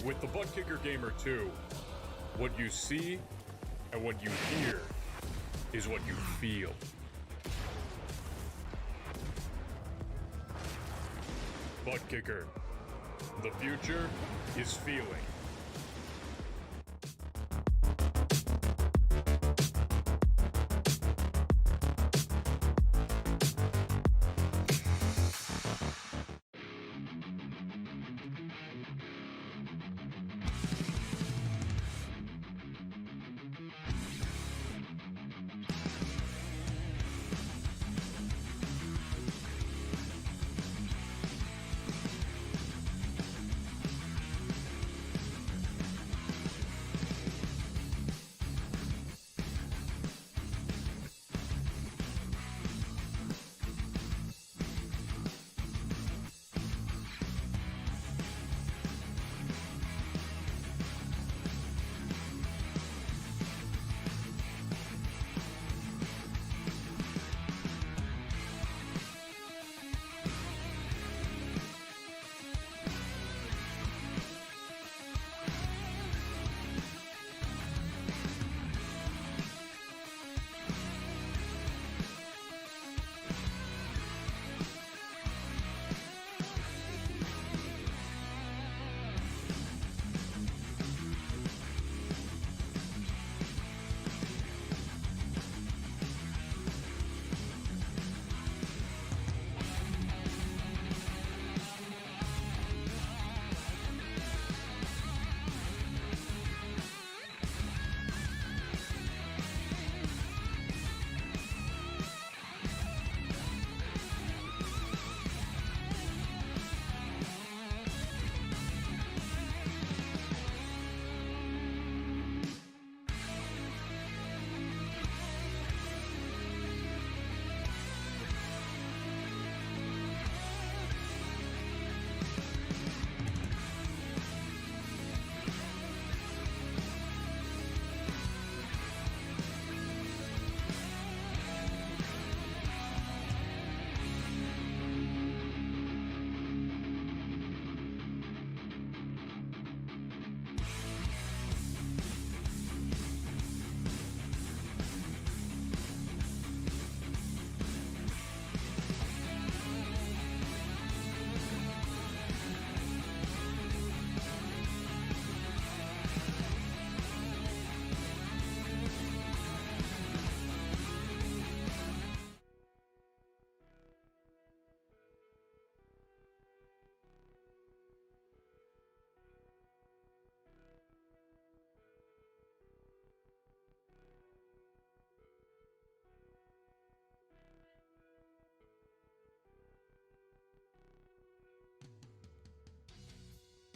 With the Butt Kicker Gamer 2, what you see and what you hear is what you feel. Butt Kicker. The future is feeling.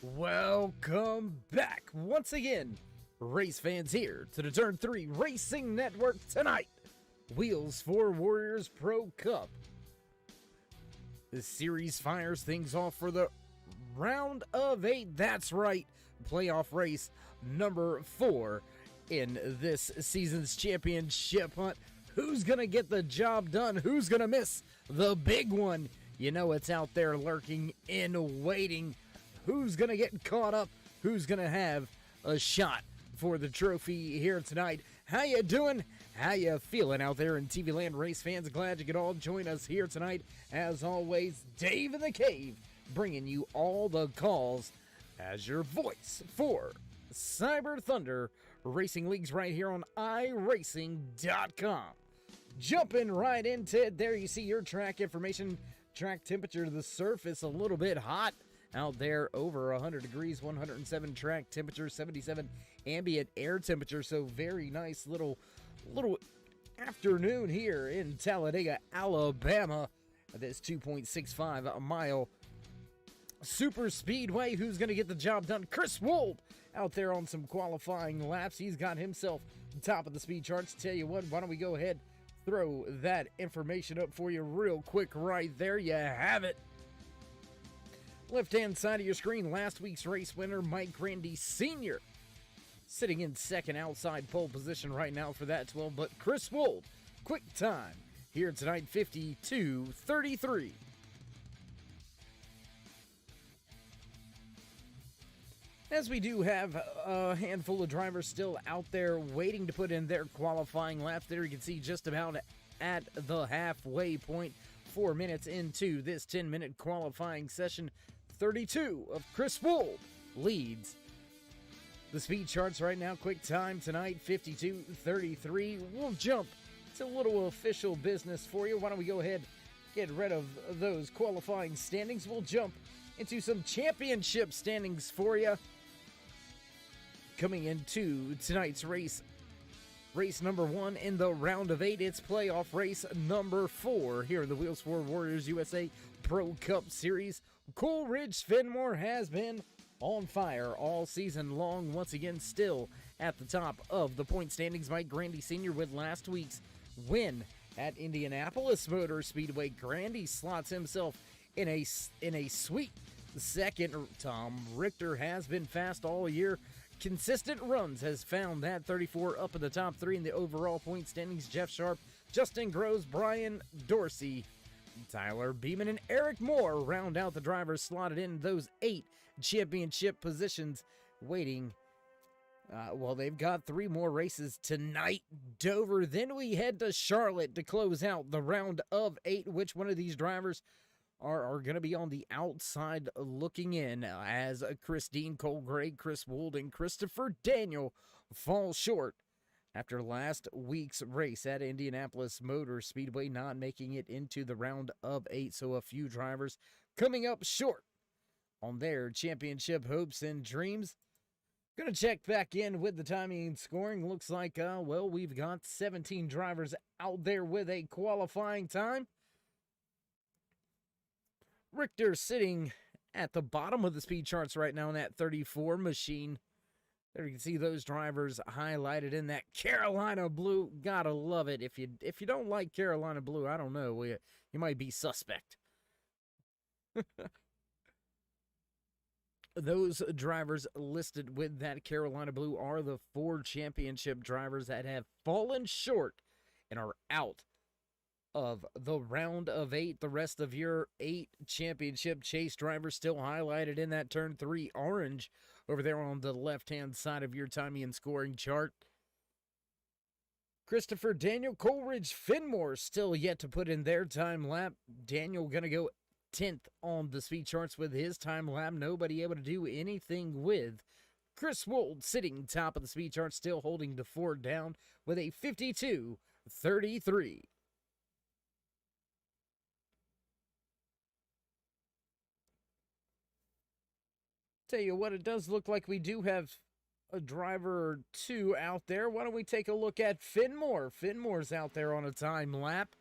Welcome back once again, race fans, here to the Turn 3 Racing Network tonight. Wheels for Warriors Pro Cup. This series fires things off for the round of 8. That's right, playoff race number 4 in this season's championship hunt. Who's going to get the job done? Who's going to miss the big one? You know it's out there lurking in waiting. Who's going to get caught up? Who's going to have a shot for the trophy here tonight? How you doing? How you feeling out there in TV land, race fans? Glad you could all join us here tonight. As always, Dave in the Cave, bringing you all the calls as your voice for Cyber Thunder Racing Leagues right here on iRacing.com. Jumping right into it, there you see your track information. Track temperature, the surface a little bit hot out there, over 100 degrees, 107 track temperature, 77 ambient air temperature. So very nice little afternoon here in Talladega, Alabama. This 2.65 mile super speedway. Who's going to get the job done? Chris Wold out there on some qualifying laps. He's got himself top of the speed charts. Tell you what, why don't we go ahead, throw that information up for you real quick right there. You have it. Left-hand side of your screen, last week's race winner, Mike Grandy Sr., sitting in second outside pole position right now for that 12. But Chris Wold, quick time here tonight, 52:33. As we do have a handful of drivers still out there waiting to put in their qualifying laps. There you can see just about at the halfway point, 4 minutes into this 10-minute qualifying session. 32 of Chris Wold leads the speed charts right now. Quick time tonight, 52:33. We'll jump to a little official business for you. Why don't we go ahead, get rid of those qualifying standings. We'll jump into some championship standings for you. Coming into tonight's race number 1 in the round of 8. It's playoff race number 4 here in the Wheels for Warriors USA Pro Cup Series. Coleridge Fenimore has been on fire all season long. Once again, still at the top of the point standings. Mike Grandy Sr. with last week's win at Indianapolis Motor Speedway. Grandy slots himself in a sweet second. Tom Richter has been fast all year. Consistent runs has found that 34 up in the top 3 in the overall point standings. Jeff Sharp, Justin Groves, Brian Dorsey, Tyler Beeman, and Eric Moore round out the drivers slotted in those 8 championship positions waiting. Well, they've got 3 more races tonight. Dover, then we head to Charlotte to close out the round of 8. Which one of these drivers are going to be on the outside looking in as Christine Colgray, Chris Wold, and Christopher Daniel fall short after last week's race at Indianapolis Motor Speedway, not making it into the round of 8. So a few drivers coming up short on their championship hopes and dreams. Going to check back in with the timing and scoring. Looks like, well, we've got 17 drivers out there with a qualifying time. Richter sitting at the bottom of the speed charts right now in that 34 machine. There you can see those drivers highlighted in that Carolina blue. Gotta love it. If you don't like Carolina blue, I don't know. You might be suspect. Those drivers listed with that Carolina blue are the 4 championship drivers that have fallen short and are out of the round of 8. The rest of your 8 championship chase drivers still highlighted in that turn 3 orange over there on the left-hand side of your timing and scoring chart. Christopher Daniel, Coleridge Fenimore still yet to put in their time lap. Daniel going to go 10th on the speed charts with his time lap. Nobody able to do anything with Chris Wold sitting top of the speed chart, still holding the Ford down with a 52:33. Tell you what, it does look like we do have a driver or 2 out there. Why don't we take a look at Fenimore? Fenimore's out there on a time lap.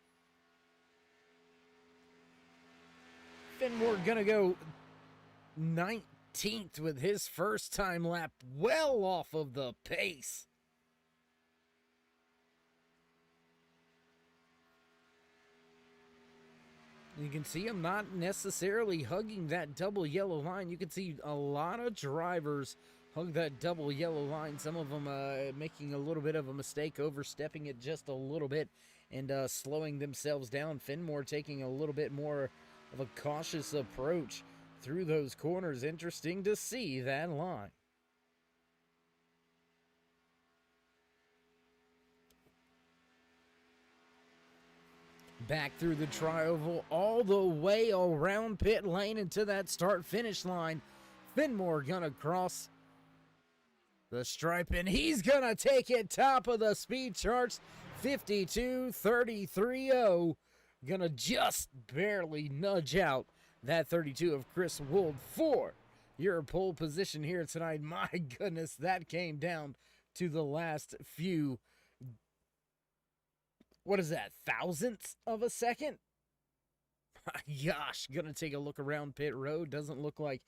Fenimore gonna go 19th with his first time lap, well off of the pace. You can see him not necessarily hugging that double yellow line. You can see a lot of drivers hug that double yellow line. Some of them making a little bit of a mistake, overstepping it just a little bit and slowing themselves down. Fenimore taking a little bit more of a cautious approach through those corners. Interesting to see that line. Back through the tri-oval, all the way around pit lane into that start-finish line. Fenimore gonna cross the stripe, and he's gonna take it top of the speed charts. 52:33.0. Gonna just barely nudge out that 32 of Chris Wold for your pole position here tonight. My goodness, that came down to the last few, what is that, thousandths of a second? My gosh, gonna take a look around pit road. Doesn't look like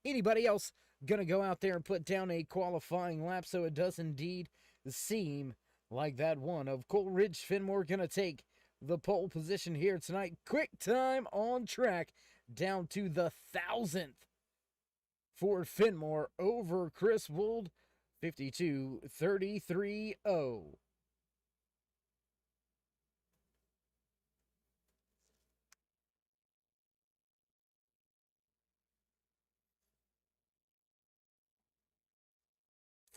anybody else gonna go out there and put down a qualifying lap, so it does indeed seem like that one of Coleridge Fenimore gonna take the pole position here tonight. Quick time on track down to the 1,000th for Fenimore over Chris Wold. 52:33.0.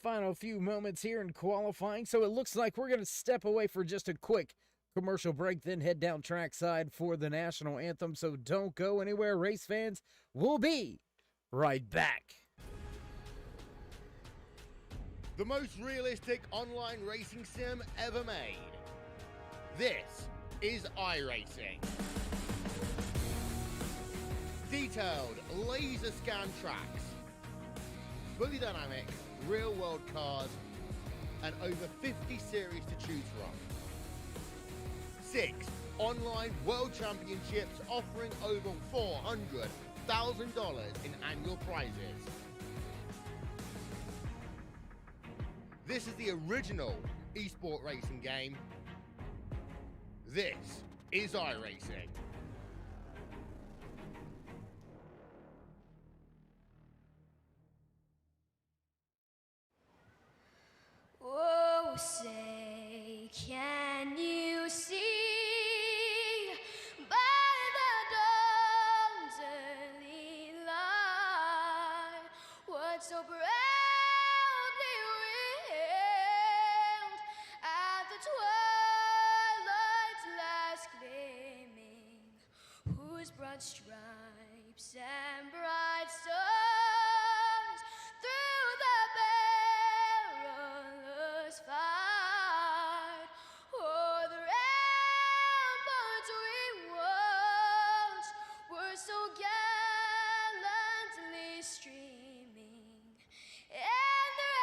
final few moments here in qualifying, so it looks like we're going to step away for just a quick commercial break, then head down trackside for the national anthem. So don't go anywhere, race fans. We'll be right back. The most realistic online racing sim ever made. This is iRacing. Detailed laser scan tracks, fully dynamic real world cars, and over 50 series to choose from. 6 online world championships offering over $400,000 in annual prizes. This is the original esport racing game. This is iRacing. Oh, say, can you see by the dawn's early light what so proudly wailed at the twilight's last gleaming, whose broad stripes and bright stars through the perilous fight o'er the ramparts we watched were so gallantly streaming, and the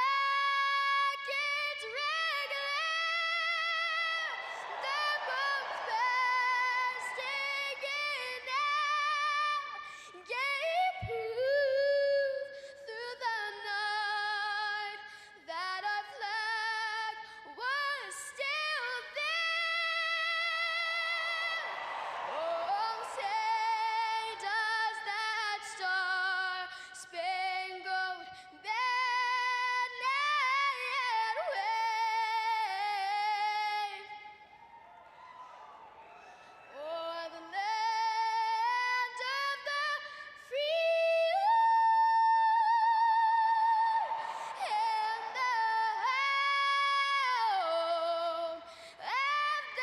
rockets regular, the bombs bursting in air, gave proof through the night that our flag was still there. Oh, say does that star-spangled banner yet wave o'er the land of the free and the home of the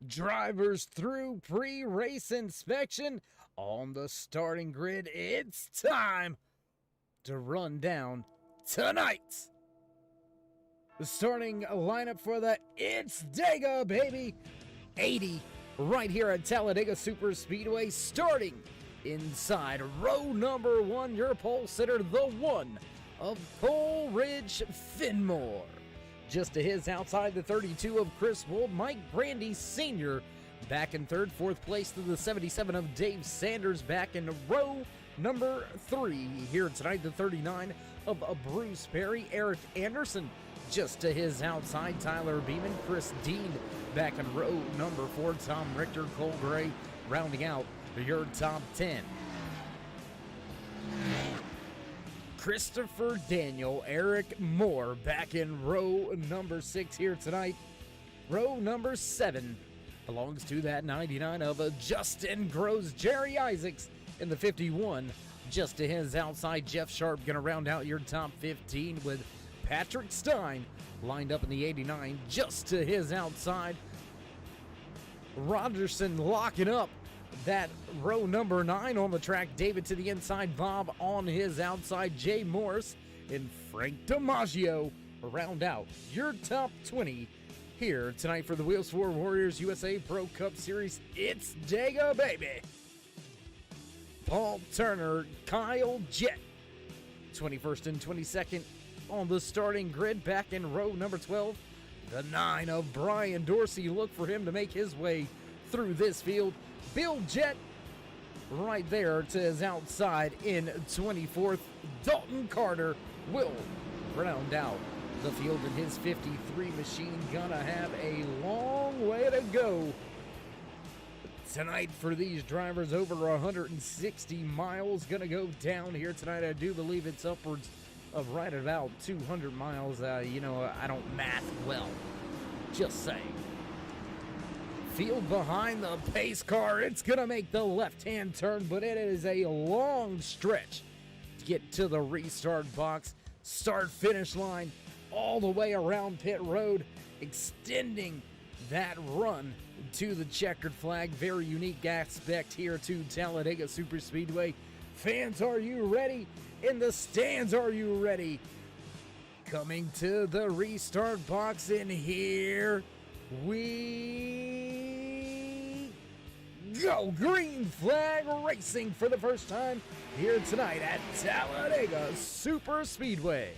Drivers through pre-race inspection on the starting grid. It's time to run down tonight. The starting lineup for the It's Dega, baby. 80 right here at Talladega Super Speedway, starting inside row number 1, your pole sitter, the one of Coleridge Finmore. Just to his outside, the 32 of Chris Wold, Mike Brandy Sr. back in third. Fourth place to the 77 of Dave Sanders back in row number 3. Here tonight, the 39 of Bruce Perry, Eric Anderson. Just to his outside, Tyler Beeman, Chris Dean back in row number 4. Tom Richter, Cole Gray rounding out your top 10. Christopher Daniel, Eric Moore back in row number 6 here tonight. Row number 7 belongs to that 99 of Justin Groves, Jerry Isaacs in the 51. Just to his outside, Jeff Sharp going to round out your top 15 with Patrick Stein lined up in the 89. Just to his outside, Rogerson locking up that row number 9 on the track. David to the inside, Bob on his outside, Jay Morris and Frank DiMaggio round out your top 20 here tonight for the Wheels 4 Warriors USA Pro Cup Series. It's Dega, baby. Paul Turner, Kyle Jett, 21st and 22nd on the starting grid. Back in row number 12, the 9 of Brian Dorsey. Look for him to make his way through this field. Bill Jett right there to his outside in 24th. Dalton Carter will round out the field in his 53 machine. Gonna have a long way to go tonight for these drivers. Over 160 miles gonna go down here tonight. I do believe it's upwards of right at about 200 miles. I don't math well. Just saying. Field behind the pace car. It's going to make the left-hand turn, but it is a long stretch to get to the restart box. Start-finish line all the way around pit road, extending that run to the checkered flag. Very unique aspect here to Talladega Superspeedway. Fans, are you ready? In the stands, are you ready? Coming to the restart box, and here we go. Green flag racing for the first time here tonight at Talladega Superspeedway.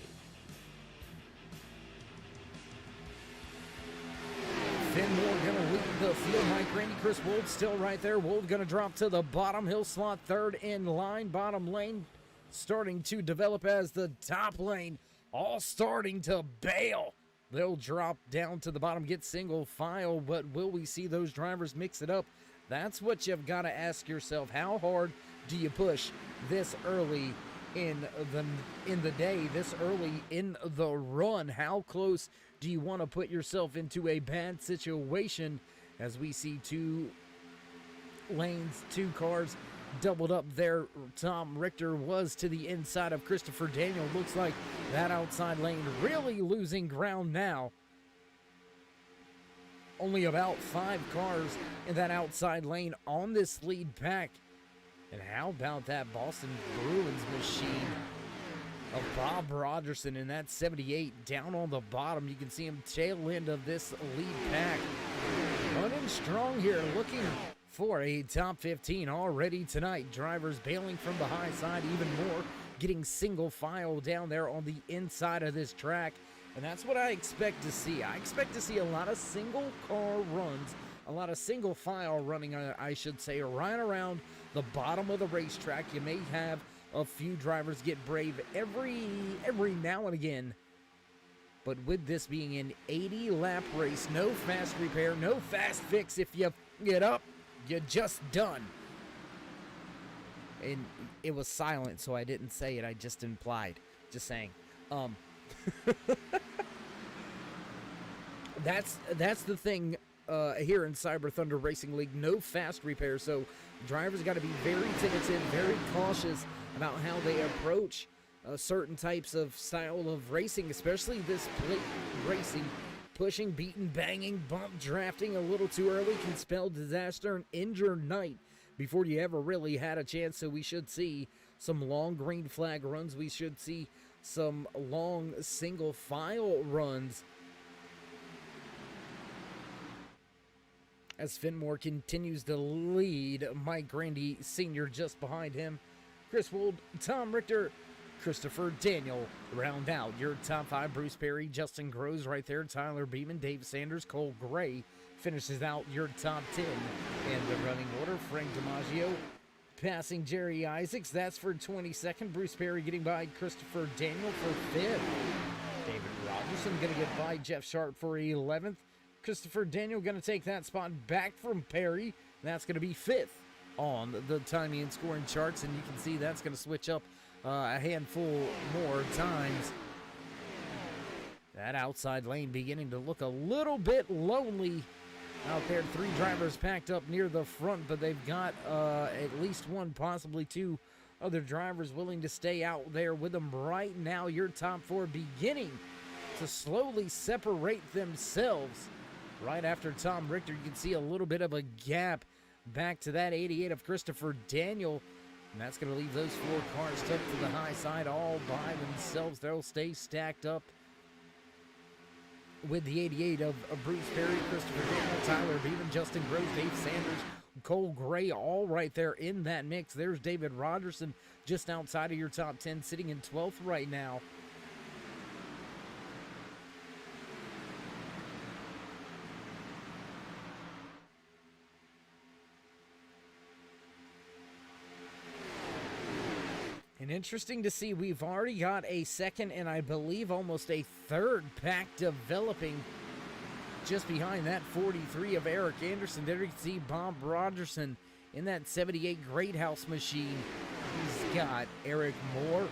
Finmore gonna lead the field. Mike Randy, Chris Wold still right there. Wold gonna drop to the bottom. He'll slot third in line. Bottom lane starting to develop as the top lane, all starting to bail. They'll drop down to the bottom, get single file, but will we see those drivers mix it up? That's what you've got to ask yourself. How hard do you push this early in the day, this early in the run? How close do you want to put yourself into a bad situation as we see two lanes, two cars doubled up there? Tom Richter was to the inside of Christopher Daniel. Looks like that outside lane really losing ground now. Only about 5 cars in that outside lane on this lead pack. And how about that Boston Bruins machine of Bob Rogerson in that 78 down on the bottom? You can see him tail end of this lead pack. Running strong here, looking for a top 15 already tonight. Drivers bailing from the high side even more, getting single file down there on the inside of this track. And that's what I expect to see. I expect to see a lot of single car runs, a lot of single file running, I should say, right around the bottom of the racetrack. You may have a few drivers get brave every now and again. But with this being an 80-lap race, no fast repair, no fast fix. If you get up, you're just done. And it was silent, so I didn't say it. I just implied. Just saying. That's the thing here in Cyber Thunder Racing League. No fast repair, so drivers got to be very tentative, very cautious about how they approach certain types of style of racing, especially this plate racing. Pushing, beating, banging, bump, drafting a little too early can spell disaster and injure night before you ever really had a chance. So we should see some long green flag runs. We should see some long single file runs as Finmore continues to lead. Mike Grandy Sr. just behind him. Chris Wold, Tom Richter, Christopher Daniel round out your top 5. Bruce Perry, Justin Groves right there. Tyler Beeman, Dave Sanders, Cole Gray finishes out your top 10 in the running order. Frank DiMaggio passing Jerry Isaacs. That's for 22nd. Bruce Perry getting by Christopher Daniel for 5th. David Robertson going to get by Jeff Sharp for 11th. Christopher Daniel going to take that spot back from Perry. That's going to be 5th on the timing and scoring charts, and you can see that's going to switch up a handful more times. That outside lane beginning to look a little bit lonely out there. 3 drivers packed up near the front, but they've got at least 1, possibly 2 other drivers willing to stay out there with them right now. Your top 4 beginning to slowly separate themselves. Right after Tom Richter, you can see a little bit of a gap back to that 88 of Christopher Daniel. And that's going to leave those 4 cars stuck to the high side all by themselves. They'll stay stacked up with the 88 of Bruce Perry, Christopher Daniel, Tyler Beeman, Justin Groves, Dave Sanders, Cole Gray, all right there in that mix. There's David Rogerson just outside of your top 10, sitting in 12th right now. And interesting to see, we've already got a second and I believe almost a third pack developing just behind that 43 of Eric Anderson. There you can see Bob Rogerson in that 78 Great House machine. He's got Eric Moore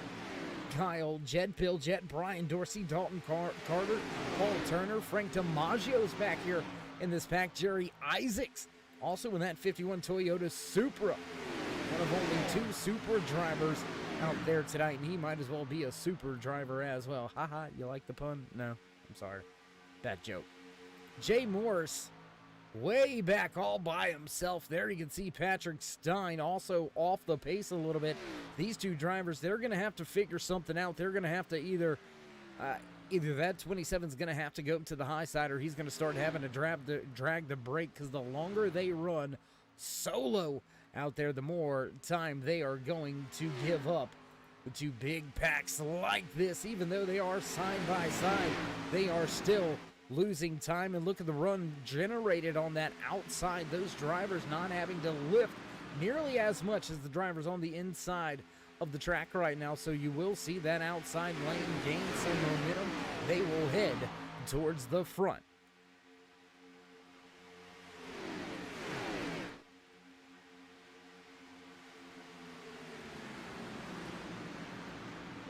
Kyle, Jed Piljet, Brian Dorsey, Dalton Carter, Paul Turner, Frank DiMaggio's back here in this pack. Jerry Isaacs, also in that 51 Toyota Supra. One of only 2 Supra drivers out there tonight, and he might as well be a super driver as well. Haha, you like the pun? No, I'm sorry. Bad joke. Jay Morris, way back all by himself there. You can see Patrick Stein also off the pace a little bit. These 2 drivers, they're going to have to figure something out. They're going to have to either that 27 is going to have to go to the high side, or he's going to start having to drag the brake, because the longer they run solo out there, the more time they are going to give up to big packs like this. Even though they are side by side, they are still losing time. And look at the run generated on that outside. Those drivers not having to lift nearly as much as the drivers on the inside of the track right now. So you will see that outside lane gain some momentum. They will head towards the front.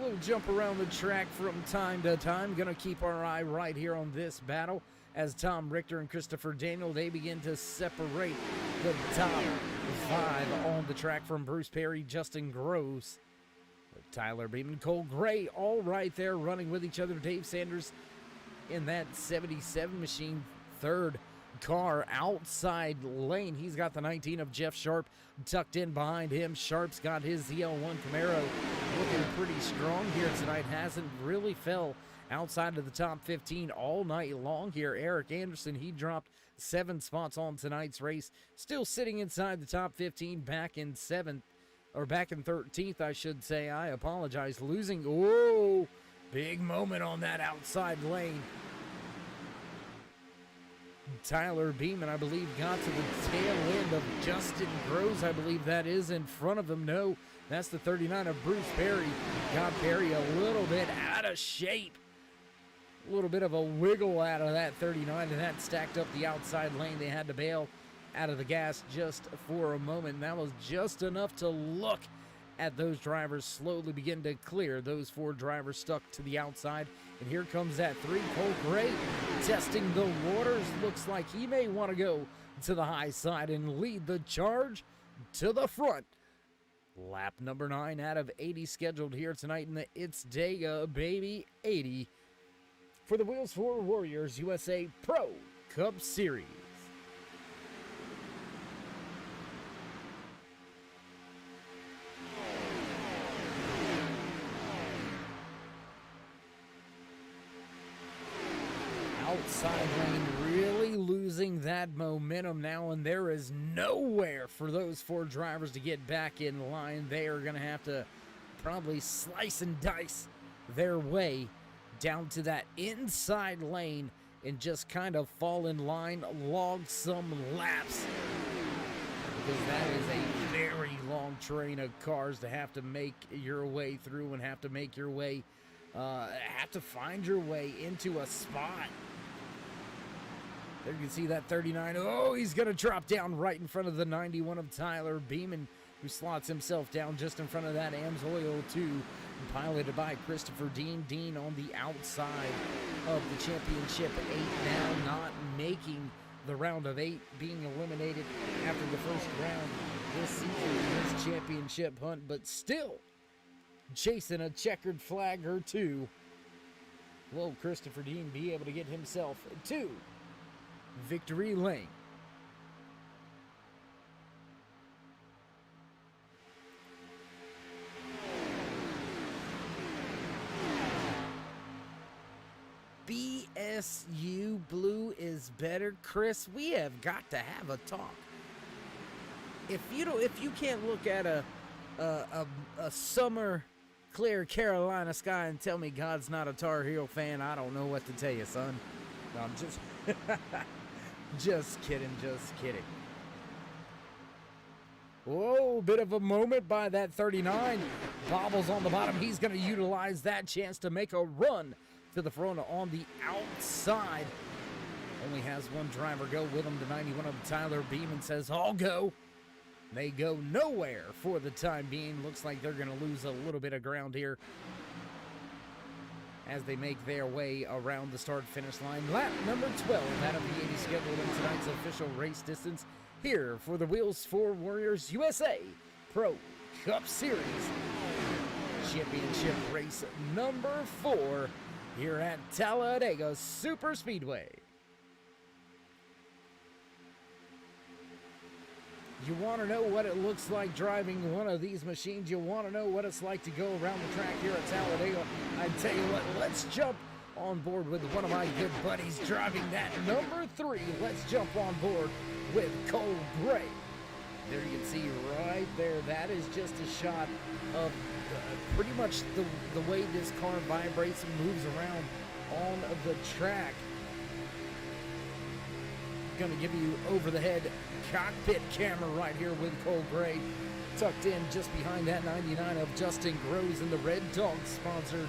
We'll jump around the track from time to time. Gonna keep our eye right here on this battle as Tom Richter and Christopher Daniel, they begin to separate the top 5 on the track from Bruce Perry, Justin Groves, Tyler Beeman, Cole Gray, all right there running with each other. Dave Sanders in that 77 machine, 3rd car outside lane. He's got the 19 of Jeff Sharp tucked in behind him. Sharp's got his ZL1 Camaro looking pretty strong here tonight. Hasn't really fell outside of the top 15 all night long here. Eric Anderson, he dropped 7 spots on tonight's race. Still sitting inside the top 15, back in 7th, or back in 13th, I should say. I apologize. Losing. Oh, big moment on that outside lane. Tyler Beeman, I believe, got to the tail end of Justin Groves. I believe that is in front of him. No, that's the 39 of Bruce Perry. Got Perry a little bit out of shape. A little bit of a wiggle out of that 39, and that stacked up the outside lane. They had to bail out of the gas just for a moment. And that was just enough to look at those drivers slowly begin to clear. Those 4 drivers stuck to the outside. And here comes that 3, Cole Gray, testing the waters. Looks like he may want to go to the high side and lead the charge to the front. Lap number 9 out of 80 scheduled here tonight in the It's Dega Baby 80 for the Wheels for Warriors USA Pro Cup Series. Outside lane really losing that momentum now, and there is nowhere for those 4 drivers to get back in line. They are going to have to probably slice and dice their way down to that inside lane and just kind of fall in line, log some laps, because that is a very long train of cars to have to make your way through and have to make your way, have to find your way into a spot. There you can see that 39. Oh, he's going to drop down right in front of the 91 of Tyler Beeman, who slots himself down just in front of that Amsoil 2, piloted by Christopher Dean. Dean on the outside of the championship 8 now, not making the round of 8, being eliminated after the first round this season in his championship hunt, but still chasing a checkered flag or 2. Will Christopher Dean be able to get himself to victory lane? BSU blue is better. Chris, we have got to have a talk. If you can't look at a summer clear Carolina sky and tell me God's not a Tar Heel fan, I don't know what to tell you, son. No, I'm just just kidding. Whoa, bit of a moment by that 39. Bobbles on the bottom. He's going to utilize that chance to make a run to the front on the outside. Only has 1 driver go with him. The 91 of Tyler Beeman says, I'll go. They go nowhere for the time being. Looks like they're going to lose a little bit of ground here as they make their way around the start-finish line. Lap number 12 out of the 80 scheduled in tonight's official race distance here for the Wheels for Warriors USA Pro Cup Series Championship race number 4 here at Talladega Superspeedway. You want to know what it looks like driving one of these machines? You want to know what it's like to go around the track here at Talladega? I tell you what, let's jump on board with one of my good buddies driving that number 3. Let's jump on board with Cole Gray. There you can see right there, that is just a shot of pretty much the way this car vibrates and moves around on the track. Going to give you over the head cockpit camera right here with Cole Gray, tucked in just behind that 99 of Justin Groves in the Red Dog sponsored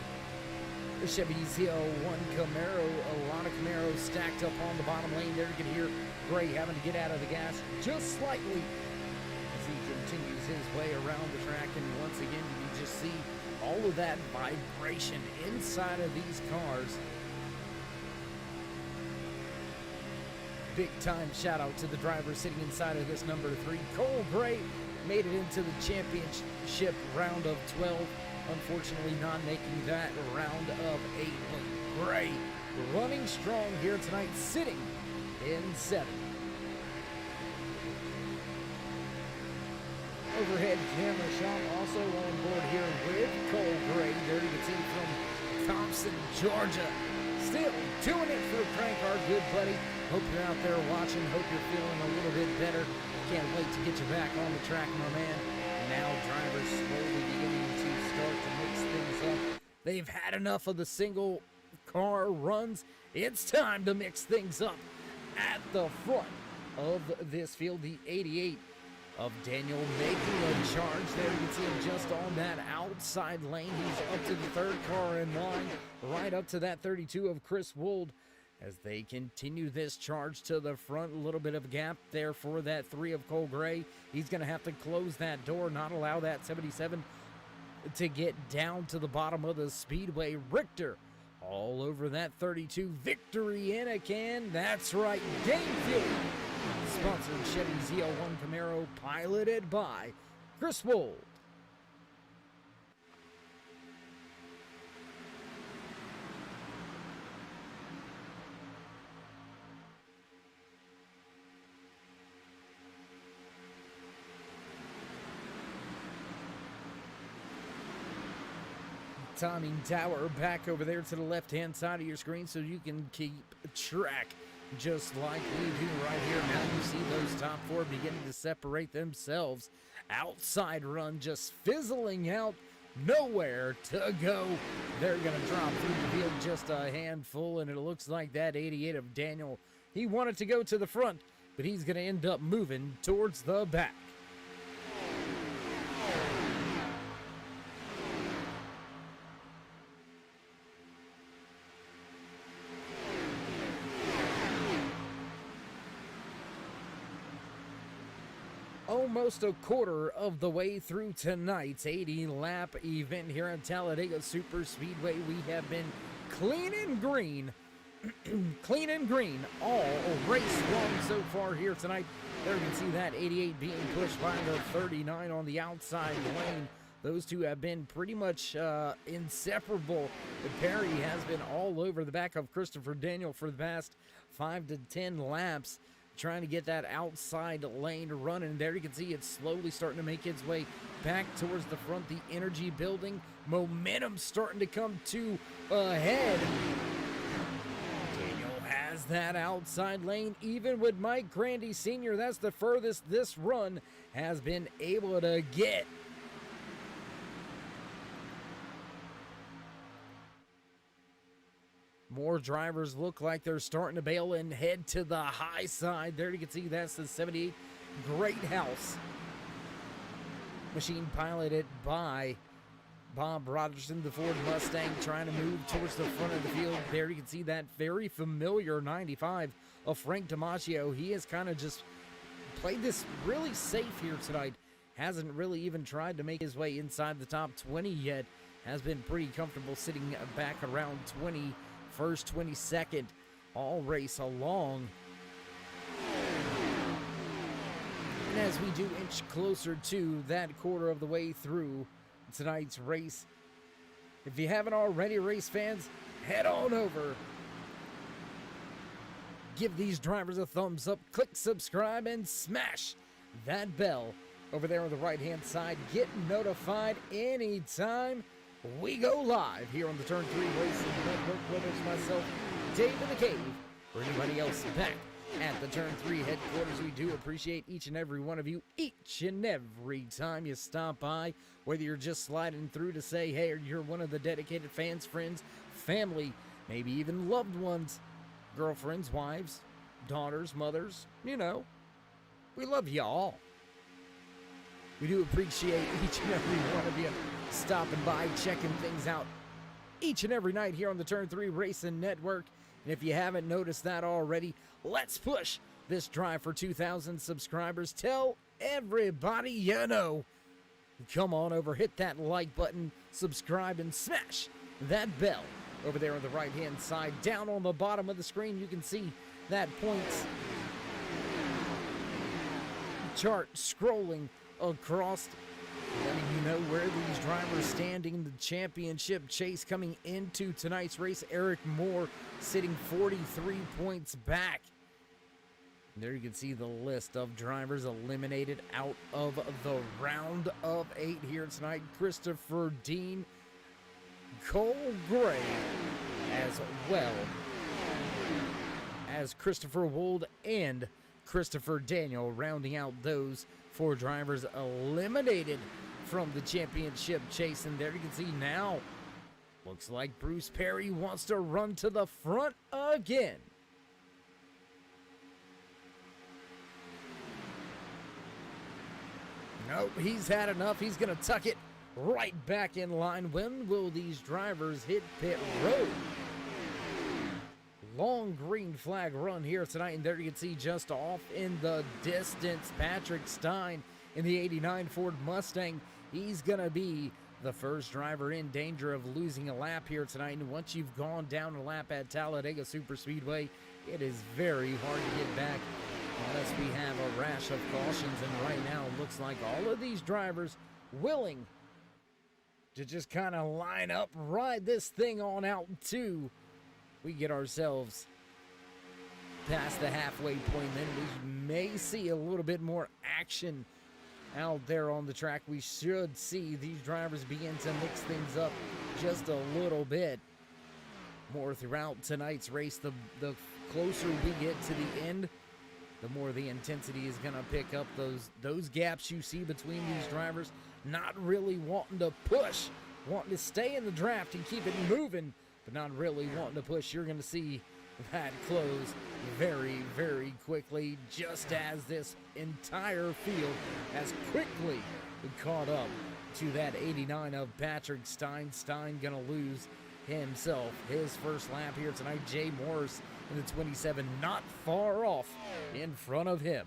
Chevy ZL1 Camaro. A lot of Camaros stacked up on the bottom lane there. You can hear Gray having to get out of the gas just slightly as he continues his way around the track. And once again, you can just see all of that vibration inside of these cars. Big time shout out to the driver sitting inside of this number 3. Cole Gray made it into the championship round of 12. Unfortunately not making that round of 8. But Gray running strong here tonight, sitting in 7th. Overhead camera shot also on board here with Cole Gray. There you can see from Thompson, Georgia. Still doing it for Frank, our good buddy. Hope you're out there watching. Hope you're feeling a little bit better. Can't wait to get you back on the track, my man. Now drivers slowly beginning to start to mix things up. They've had enough of the single car runs. It's time to mix things up at the front of this field. The 88 of Daniel making a charge there. You can see him just on that outside lane. He's up to the 3rd car in line, right up to that 32 of Chris Wold as they continue this charge to the front. A little bit of a gap there for that 3 of Cole Gray. He's going to have to close that door, not allow that 77 to get down to the bottom of the speedway. Richter all over that 32. Victory in a can. That's right, Game Fuel. Sponsored Chevy ZL1 Camaro, piloted by Chris Wold. Timing tower back over there to the left-hand side of your screen so you can keep track just like we do right here. Now you see those top 4 beginning to separate themselves. Outside run just fizzling out, nowhere to go. They're going to drop through the field just a handful, and it looks like that 88 of Daniel, he wanted to go to the front, but he's going to end up moving towards the back. Almost a quarter of the way through tonight's 80-lap event here at Talladega Superspeedway. We have been clean and green, clean and green all race long so far here tonight. There you can see that 88 being pushed by the 39 on the outside lane. Those two have been pretty much inseparable. Perry has been all over the back of Christopher Daniel for the past 5 to 10 laps, trying to get that outside lane running. There you can see it's slowly starting to make its way back towards the front. The energy building, momentum starting to come to a head. Daniel has that outside lane. Even with Mike Grandy Sr., that's the furthest this run has been able to get. More drivers look like they're starting to bail and head to the high side. There you can see that's the 78 Great House. Machine piloted by Bob Rogerson, the Ford Mustang, trying to move towards the front of the field. There you can see that very familiar 95 of Frank Damasio. He has kind of just played this really safe here tonight. Hasn't really even tried to make his way inside the top 20 yet. has been pretty comfortable sitting back around 21st, 22nd all race along. And as we do inch closer to that quarter of the way through tonight's race, if you haven't already, race fans, head on over. Give these drivers a thumbs up, click subscribe, and smash that bell over there on the right-hand side. Get notified anytime we go live here on the Turn 3 Racing Network, whether it's myself, Dave in the Cave, or anybody else back at the Turn 3 headquarters. We do appreciate each and every one of you each and every time you stop by, whether you're just sliding through to say hey, or you're one of the dedicated fans, friends, family, maybe even loved ones, girlfriends, wives, daughters, mothers, you know, we love you all. We do appreciate each and every one of you stopping by, checking things out each and every night here on the Turn 3 Racing Network. And if you haven't noticed that already, let's push this drive for 2,000 subscribers. Tell everybody you know. Come on over, hit that like button, subscribe, and smash that bell over there on the right-hand side. Down on the bottom of the screen, you can see that points chart scrolling across, letting you know where these drivers standing in the championship chase coming into tonight's race. Eric Moore sitting 43 points back. There you can see the list of drivers eliminated out of the round of 8 here tonight. Christopher Dean, Cole Gray, as well as Christopher Wold and Christopher Daniel, rounding out those 4 drivers eliminated from the championship chase. And there you can see now, looks like Bruce Perry wants to run to the front again. Nope, he's had enough. He's going to tuck it right back in line. When will these drivers hit pit road? Long green flag run here tonight, and there you can see just off in the distance, Patrick Stein in the 89 Ford Mustang. He's going to be the first driver in danger of losing a lap here tonight. And once you've gone down a lap at Talladega Superspeedway, it is very hard to get back unless we have a rash of cautions. And right now, it looks like all of these drivers willing to just kind of line up, ride this thing on out too. We get ourselves past the halfway point, then we may see a little bit more action out there on the track. We should see these drivers begin to mix things up just a little bit more throughout tonight's race. The closer we get to the end, the more the intensity is going to pick up. Those gaps you see between these drivers, not really wanting to push, wanting to stay in the draft and keep it moving, but not really wanting to push. You're going to see that close very, very quickly, just as this entire field has quickly caught up to that 89 of Patrick Stein. Stein going to lose himself his first lap here tonight. Jay Morris in the 27, not far off in front of him.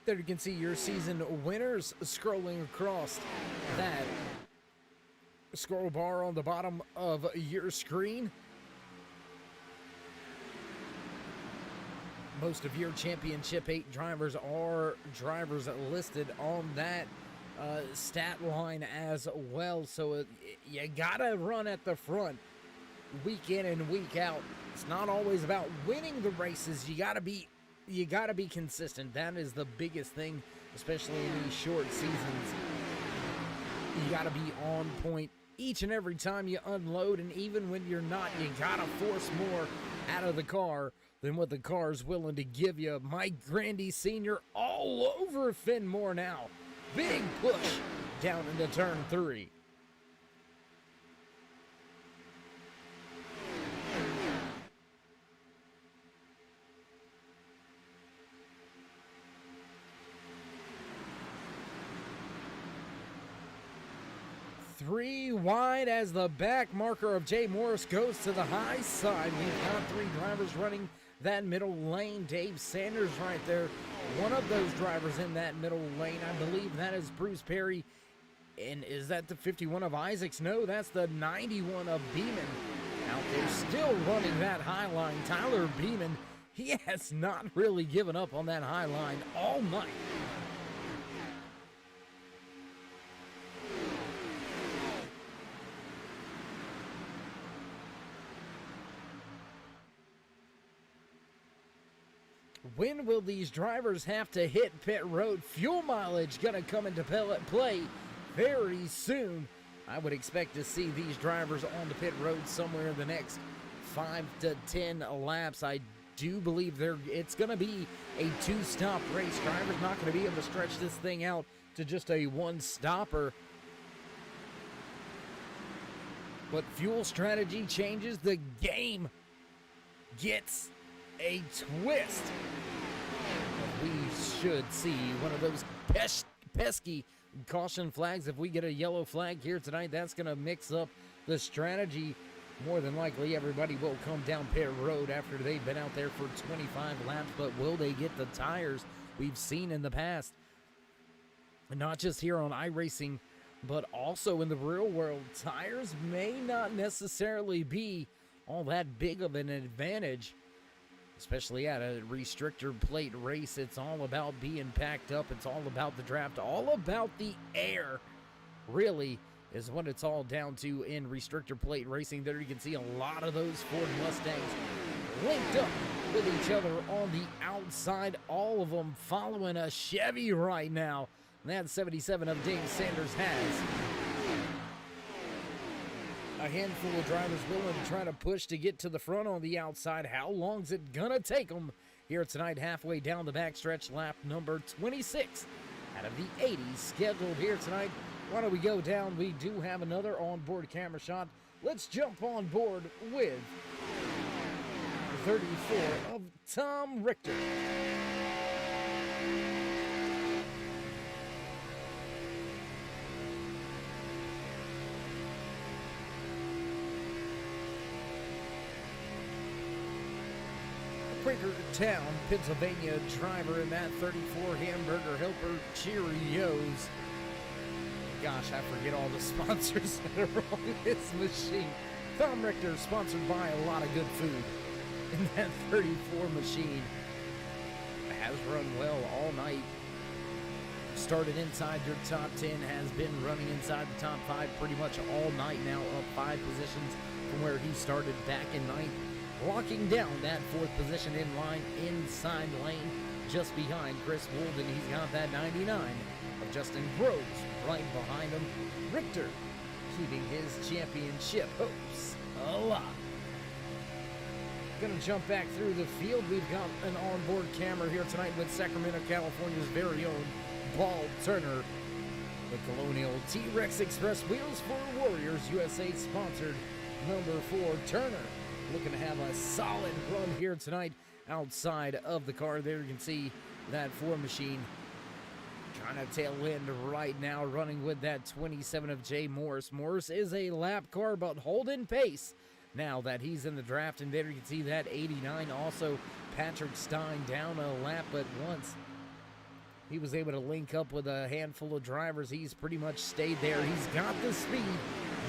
There you can see your season winners scrolling across that scroll bar on the bottom of your screen. Most of your Championship 8 drivers are drivers listed on that stat line as well. So you gotta run at the front week in and week out. It's not always about winning the races. You gotta be consistent. That is the biggest thing, especially in these short seasons. You gotta be on point each and every time you unload, and even when you're not, you gotta force more out of the car than what the car is willing to give you. Mike Grandy Sr. all over Finn Moore now. Big push down into turn 3. 3 wide as the back marker of Jay Morris goes to the high side. We've got 3 drivers running that middle lane. Dave Sanders right there, one of those drivers in that middle lane. I believe that is Bruce Perry. And is that the 51 of Isaacs? No, that's the 91 of Beeman. Out there still running that high line. Tyler Beeman, he has not really given up on that high line all night. When will these drivers have to hit pit road? Fuel mileage gonna come into play very soon. I would expect to see these drivers on the pit road somewhere in the next 5 to 10 laps. I do believe it's going to be a 2-stop race. Drivers not going to be able to stretch this thing out to just a 1-stopper. But fuel strategy changes. The game gets a twist. We should see one of those pesky caution flags. If we get a yellow flag here tonight, that's going to mix up the strategy. More than likely, everybody will come down pit road after they've been out there for 25 laps, but will they get the tires we've seen in the past? Not just here on iRacing, but also in the real world. Tires may not necessarily be all that big of an advantage, especially at a restrictor plate race. It's all about being packed up. It's all about the draft, all about the air, really, is what it's all down to in restrictor plate racing. There you can see a lot of those Ford Mustangs linked up with each other on the outside, all of them following a Chevy right now. And that 77 of Dave Sanders has a handful of drivers willing to try to push to get to the front on the outside. How long's it gonna take them here tonight? Halfway down the backstretch, lap number 26 out of the 80 scheduled here tonight. Why don't we go down? We do have another onboard camera shot. Let's jump on board with 34 of Tom Richter. Quakertown, Pennsylvania driver in that 34 Hamburger Helper Cheerios. Gosh, I forget all the sponsors that are on this machine. Tom Richter sponsored by a lot of good food in that 34 machine. Has run well all night. Started inside your top 10, has been running inside the top 5 pretty much all night now, up 5 positions from where he started back in 9th. Locking down that 4th position in line inside lane just behind Chris Wolden. He's got that 99 of Justin Groves right behind him. Richter keeping his championship hopes alive. Gonna jump back through the field. We've got an onboard camera here tonight with Sacramento, California's very own Paul Turner. The Colonial T-Rex Express Wheels for Warriors USA sponsored number 4 Turner. Looking to have a solid run here tonight outside of the car. There you can see that 4 machine trying to tail end right now, running with that 27 of Jay Morris. Morris is a lap car, but holding pace now that he's in the draft. And there you can see that 89 also Patrick Stein down a lap, but once he was able to link up with a handful of drivers, he's pretty much stayed there. He's got the speed.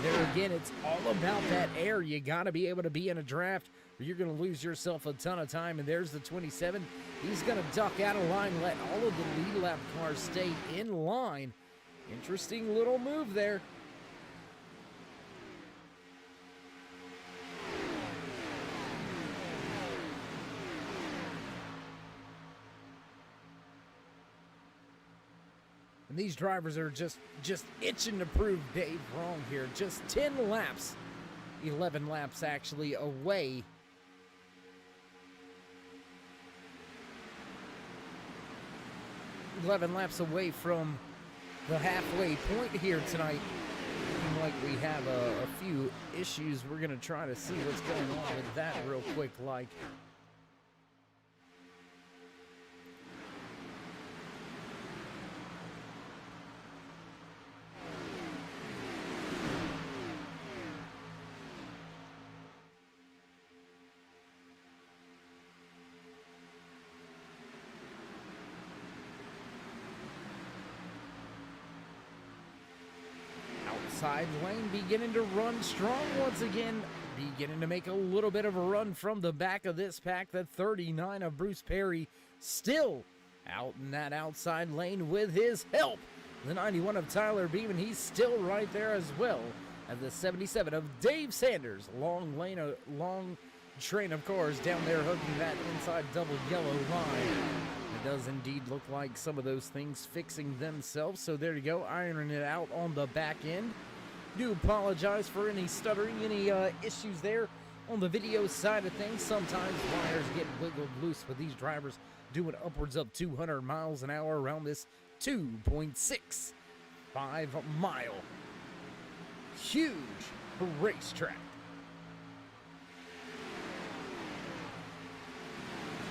There again, it's all about that air. You got to be able to be in a draft or you're going to lose yourself a ton of time. And there's the 27. He's going to duck out of line, let all of the lead lap cars stay in line. Interesting little move there. And these drivers are just itching to prove Dave wrong here. Just 10 laps, 11 laps actually away. $11 laps away from the halfway point here tonight. Looking like we have a few issues. We're going to try to see what's going on with that real quick. Like, outside lane beginning to run strong once again, beginning to make a little bit of a run from the back of this pack. The 39 of Bruce Perry still out in that outside lane with his help. The 91 of Tyler Beeman, he's still right there as well. And the 77 of Dave Sanders, long train of cars down there hooking that inside double yellow line. It does indeed look like some of those things fixing themselves. So there you go, ironing it out on the back end. Do apologize for any stuttering, any issues there on the video side of things. Sometimes wires get wiggled loose with these drivers doing upwards of 200 miles an hour around this 2.65 mile huge racetrack.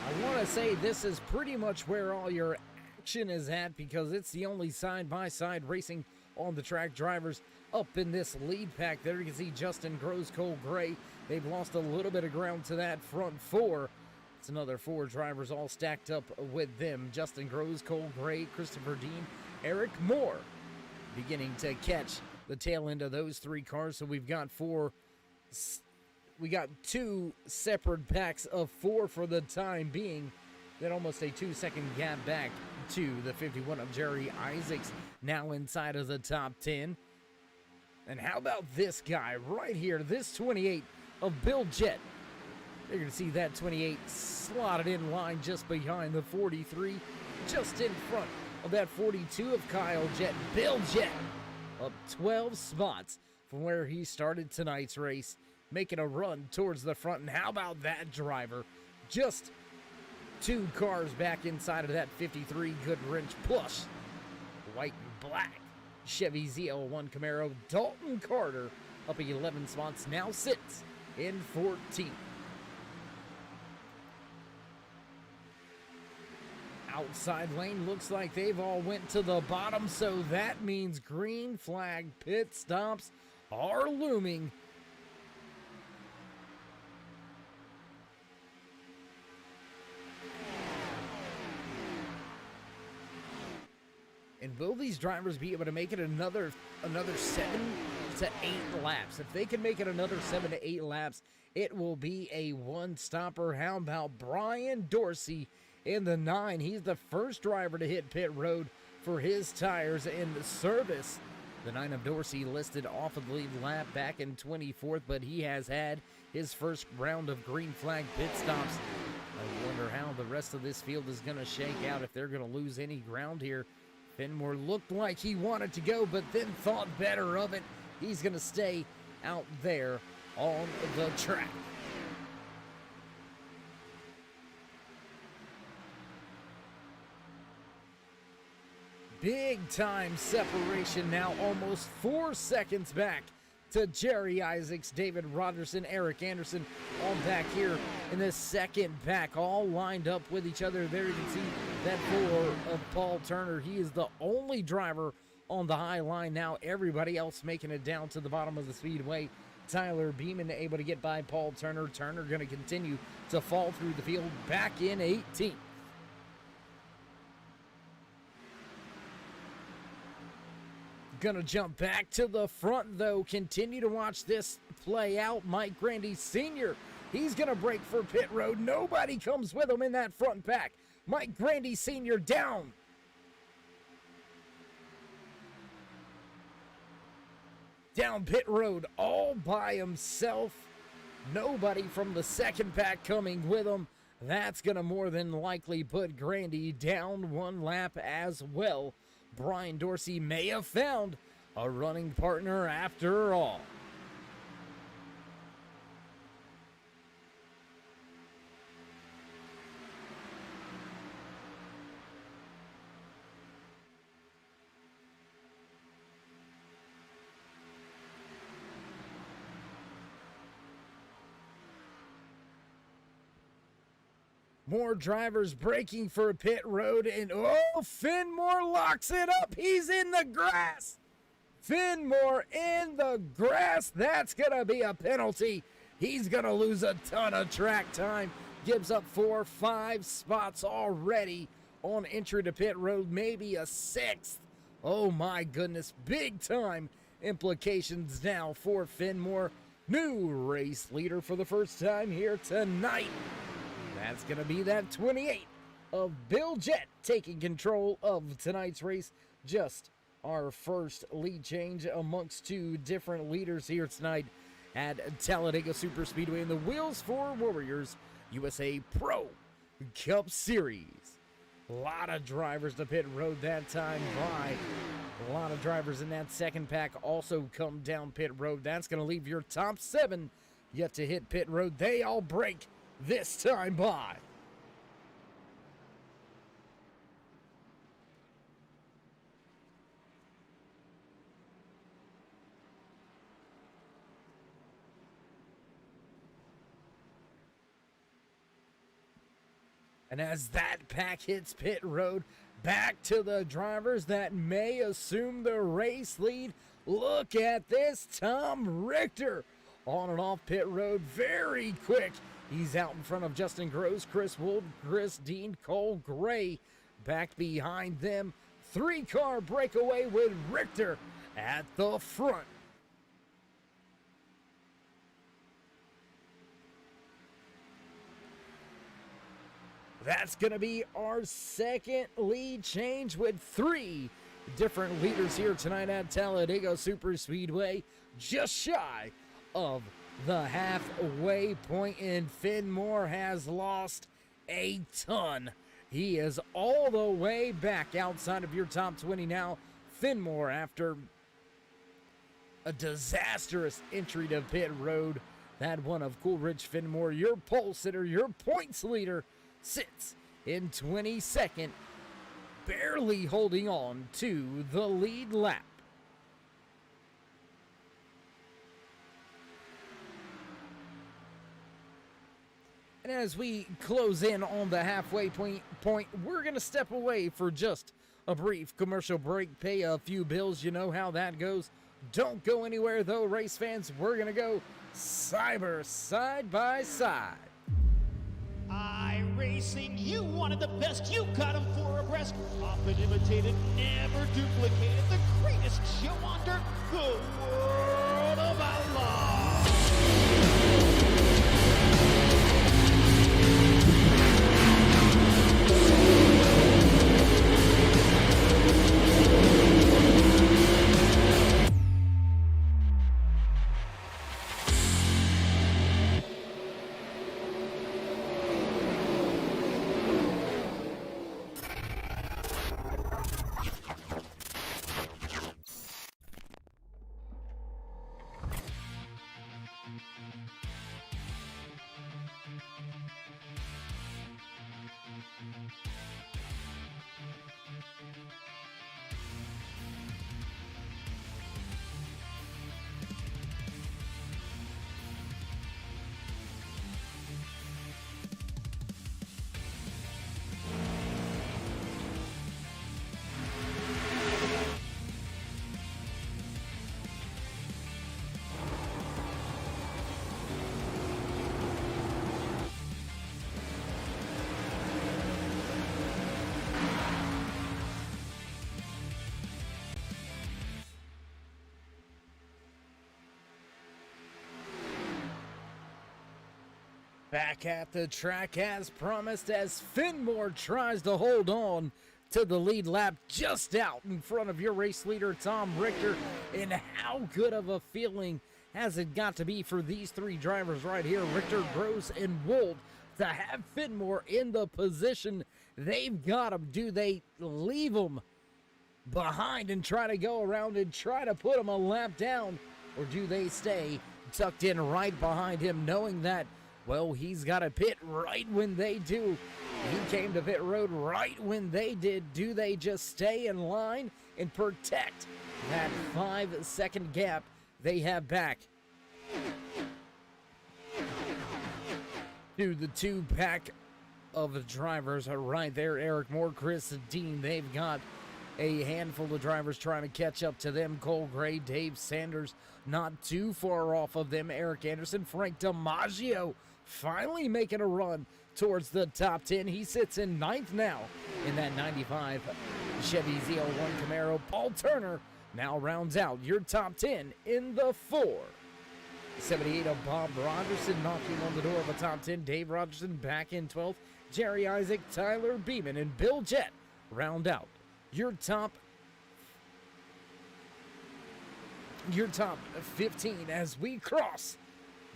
I want to say this is pretty much where all your action is at, because it's the only side-by-side racing on the track. Drivers up in this lead pack there. You can see Justin Groves, Cole Gray. They've lost a little bit of ground to that front four. It's another four drivers all stacked up with them. Justin Groves, Cole Gray, Christopher Dean, Eric Moore beginning to catch the tail end of those three cars. So we've got two separate packs of four for the time being. Then almost a 2-second gap back to the 51 of Jerry Isaacs, now inside of the top 10. And how about this guy right here, this 28 of Bill Jett. You're going to see that 28 slotted in line just behind the 43, just in front of that 42 of Kyle Jett. Bill Jett up 12 spots from where he started tonight's race, making a run towards the front. And how about that driver? Just two cars back inside of that 53 Goodwrench plush white and black Chevy ZL1 Camaro. Dalton Carter up 11 spots, now sits in 14th. Outside lane looks like they've all went to the bottom, so that means green flag pit stops are looming. And will these drivers be able to make it another 7 to 8 laps? If they can make it another 7 to 8 laps, it will be a one-stopper. How about Brian Dorsey in the 9? He's the first driver to hit pit road for his tires in the service. The 9 of Dorsey listed off of the lead lap back in 24th, but he has had his first round of green flag pit stops. I wonder how the rest of this field is going to shake out, if they're going to lose any ground here. Fenmore looked like he wanted to go, but then thought better of it. He's going to stay out there on the track. Big time separation now, almost 4 seconds back to Jerry Isaacs, David Rogerson, Eric Anderson, all back here in the second pack, all lined up with each other. There you can see that 4 of Paul Turner. He is the only driver on the high line now. Everybody else making it down to the bottom of the speedway. Tyler Beeman able to get by Paul Turner. Turner going to continue to fall through the field, back in 18th. Gonna jump back to the front though. Continue to watch this play out. Mike Grandy Sr., he's gonna break for pit road. Nobody comes with him in that front pack. Mike Grandy Sr. down pit road all by himself. Nobody from the second pack coming with him. That's gonna more than likely put Grandy down one lap as well. Brian Dorsey may have found a running partner after all. More drivers breaking for pit road, and oh, Fenmore locks it up. He's in the grass. Fenmore in the grass. That's going to be a penalty. He's going to lose a ton of track time. Gives up 4 or 5 spots already on entry to pit road, maybe a 6th. Oh my goodness, big time Implications now for Finmore, new race leader for the first time here tonight. That's going to be that 28 of Bill Jett taking control of tonight's race. Just our first lead change amongst two different leaders here tonight at Talladega Superspeedway in the Wheels for Warriors USA Pro Cup Series. A lot of drivers to pit road that time by. A lot of drivers in that second pack also come down pit road. That's going to leave your top 7 yet to hit pit road. They all break this time by. And as that pack hits pit road, back to the drivers that may assume the race lead. Look at this, Tom Richter on and off pit road very quick. He's out in front of Justin Gross, Chris Wold, Chris Dean, Cole Gray back behind them. 3-car breakaway with Richter at the front. That's going to be our second lead change with 3 different leaders here tonight at Talladega Superspeedway. Just shy of the halfway point, and Finmore has lost a ton. He is all the way back outside of your top 20 now. Finmore, after a disastrous entry to pit road, that one of Coolidge Finmore, your pole sitter, your points leader, sits in 22nd, barely holding on to the lead lap. And as we close in on the halfway point, we're going to step away for just a brief commercial break, pay a few bills. You know how that goes. Don't go anywhere, though, race fans. We're going to go cyber side by side. iRacing, you wanted the best, you got them 4 abreast. Often imitated, never duplicated. The greatest show on dirt, the World of Outlaws. Back at the track as promised, as Finmore tries to hold on to the lead lap, just out in front of your race leader, Tom Richter. And how good of a feeling has it got to be for these 3 drivers right here, Richter, Gross, and Wold, to have Finmore in the position they've got him? Do they leave him behind and try to go around and try to put him a lap down? Or do they stay tucked in right behind him, knowing that, well, he's got to pit right when they do? He came to pit road right when they did. Do they just stay in line and protect that 5-second gap they have back to the 2-pack of drivers right there? Eric Moore, Chris Dean, they've got a handful of drivers trying to catch up to them. Cole Gray, Dave Sanders, not too far off of them. Eric Anderson, Frank DiMaggio finally making a run towards the top 10. He sits in 9th now in that 95 Chevy ZL1 Camaro. Paul Turner now rounds out your top 10 in the 4. 78 of Bob Rogerson knocking on the door of a top 10. Dave Rogerson back in 12th. Jerry Isaac, Tyler Beeman, and Bill Jett round out your top 15 as we cross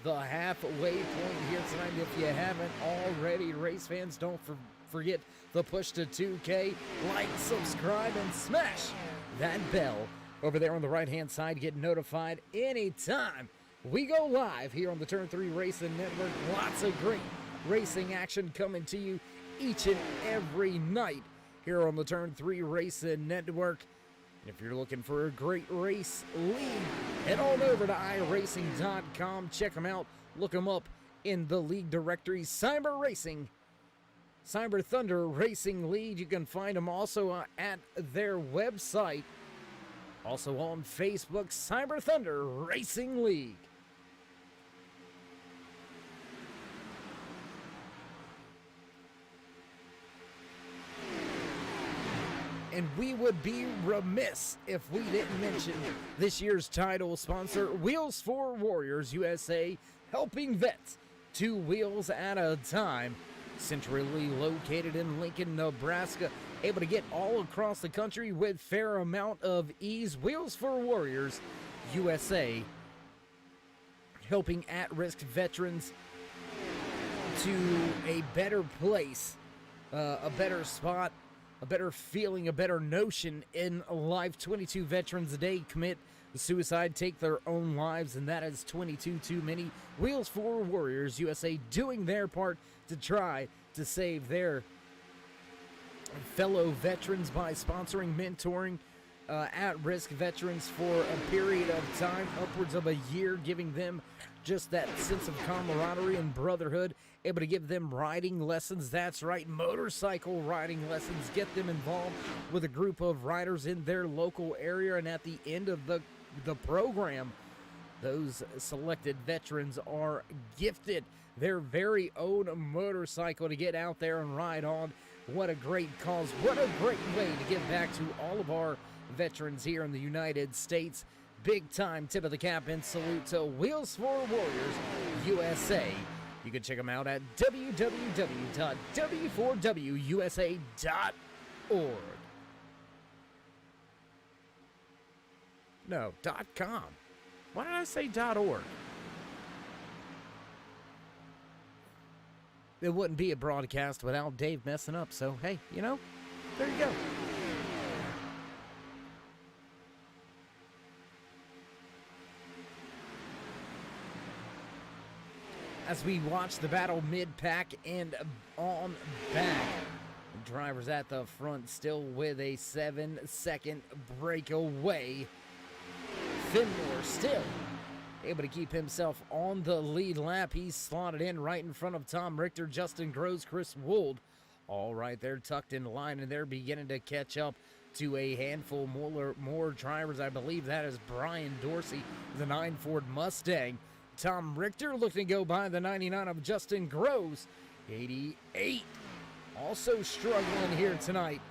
the halfway point here tonight. If you haven't already, race fans, don't forget the push to 2K. Like, subscribe, and smash that bell over there on the right-hand side. Get notified anytime we go live here on the Turn 3 Racing Network. Lots of great racing action coming to you each and every night here on the Turn 3 Racing Network. If you're looking for a great race league, head on over to iRacing.com. Check them out. Look them up in the league directory. Cyber Thunder Racing League. You can find them also at their website. Also on Facebook, Cyber Thunder Racing League. And we would be remiss if we didn't mention this year's title sponsor, Wheels for Warriors USA, helping vets 2 wheels at a time. Centrally located in Lincoln, Nebraska, able to get all across the country with fair amount of ease. Wheels for Warriors USA, helping at-risk veterans to a better place, a better spot, a better feeling, a better notion in life. 22 veterans a day commit suicide, take their own lives, and that is 22 too many. Wheels for Warriors USA doing their part to try to save their fellow veterans by sponsoring, mentoring at-risk veterans for a period of time, upwards of a year, giving them just that sense of camaraderie and brotherhood, able to give them riding lessons. That's right, motorcycle riding lessons. Get them involved with a group of riders in their local area, and at the end of the program, those selected veterans are gifted their very own motorcycle to get out there and ride on. What a great cause. What a great way to give back to all of our veterans here in the United States. Big time tip of the cap and salute to Wheels for Warriors USA. You can check them out at www.w4wusa.org. No, .com. Why did I say .org? It wouldn't be a broadcast without Dave messing up, so hey, you know, there you go. As we watch the battle mid-pack and on back, drivers at the front still with a 7-second breakaway. Finmore still able to keep himself on the lead lap. He's slotted in right in front of Tom Richter, Justin Groves, Chris Wold, all right there tucked in line, and they're beginning to catch up to a handful more drivers. I believe that is Brian Dorsey, the 9 Ford Mustang. Tom Richter looking to go by the 99 of Justin Groves. 88 also struggling here tonight.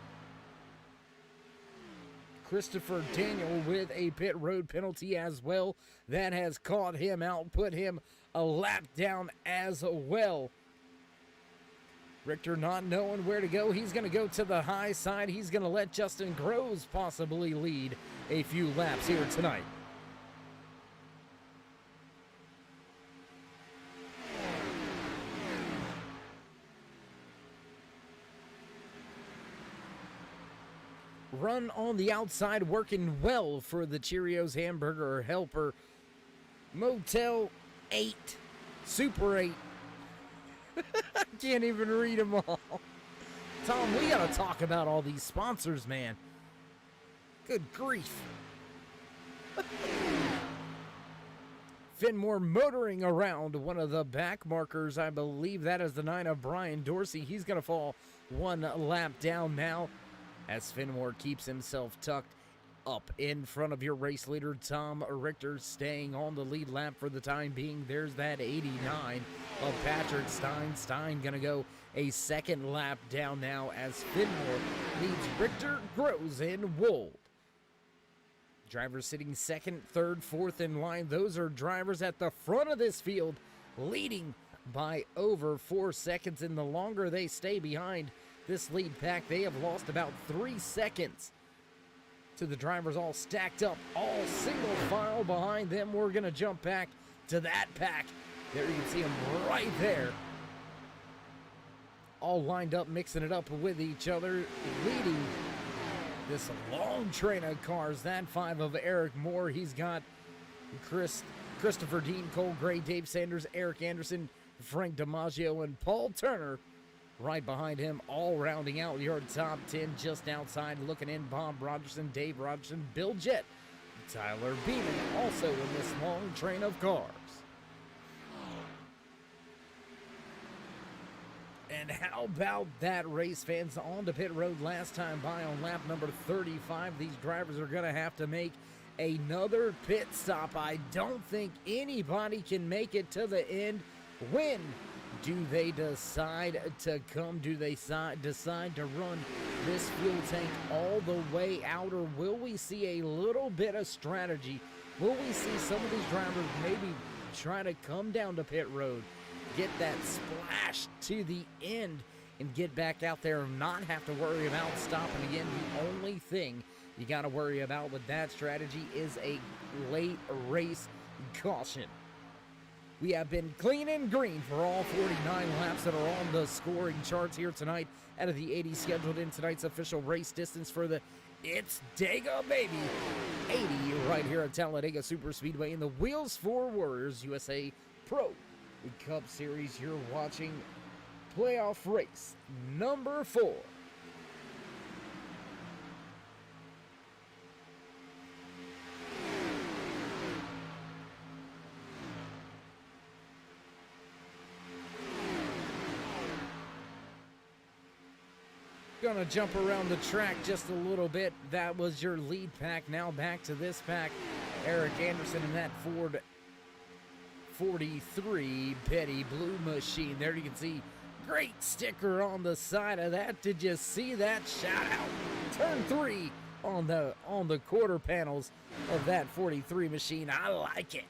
Christopher Daniel with a pit road penalty as well. That has caught him out, put him a lap down as well. Richter not knowing where to go. He's going to go to the high side. He's going to let Justin Groves possibly lead a few laps here tonight. Run on the outside working well for the Cheerios Hamburger Helper. Motel 8, Super 8. I can't even read them all. Tom, we got to talk about all these sponsors, man. Good grief. Finmore motoring around one of the back markers. I believe that is the 9 of Brian Dorsey. He's going to fall one lap down now, as Finmore keeps himself tucked up in front of your race leader, Tom Richter, staying on the lead lap for the time being. There's that 89 of Patrick Stein. Stein going to go a second lap down now as Finmore leads Richter, Groves, and Wold. Drivers sitting second, third, fourth in line. Those are drivers at the front of this field, leading by over 4 seconds. And the longer they stay behind this lead pack, they have lost about 3 seconds to the drivers all stacked up, all single file behind them. We're going to jump back to that pack. There you can see them right there, all lined up, mixing it up with each other, leading this long train of cars. That 5 of Eric Moore. He's got Christopher Dean, Cole Gray, Dave Sanders, Eric Anderson, Frank DiMaggio, and Paul Turner right behind him, all rounding out your top 10. Just outside, looking in, Bob Rogerson, Dave Rogerson, Bill Jett, Tyler Beeman, also in this long train of cars. And how about that, race fans? On to pit road last time by on lap number 35. These drivers are going to have to make another pit stop. I don't think anybody can make it to the end. When do they decide to come? Do they decide to run this fuel tank all the way out? Or will we see a little bit of strategy? Will we see some of these drivers maybe try to come down to pit road, get that splash to the end, and get back out there and not have to worry about stopping again? The only thing you got to worry about with that strategy is a late race caution. We have been clean and green for all 49 laps that are on the scoring charts here tonight out of the 80 scheduled in tonight's official race distance for the It's Dega Baby 80 right here at Talladega Superspeedway in the Wheels for Warriors USA Pro Cup Series. You're watching playoff race number 4. Gonna jump around the track just a little bit. That was your lead pack. Now back to this pack. Eric Anderson in that Ford 43 Petty Blue Machine. There you can see great sticker on the side of that. Did you see that? Shout out. Turn 3 on the quarter panels of that 43 machine. I like it.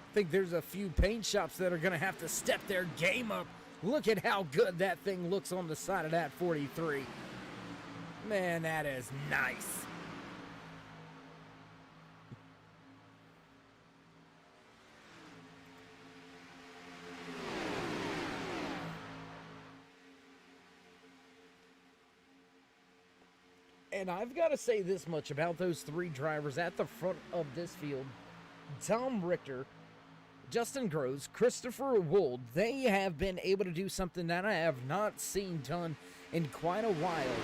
I think there's a few paint shops that are going to have to step their game up. Look at how good that thing looks on the side of that 43. Man, that is nice. And I've got to say this much about those 3 drivers at the front of this field. Tom Richter, Justin Groves, Christopher Wold, they have been able to do something that I have not seen done in quite a while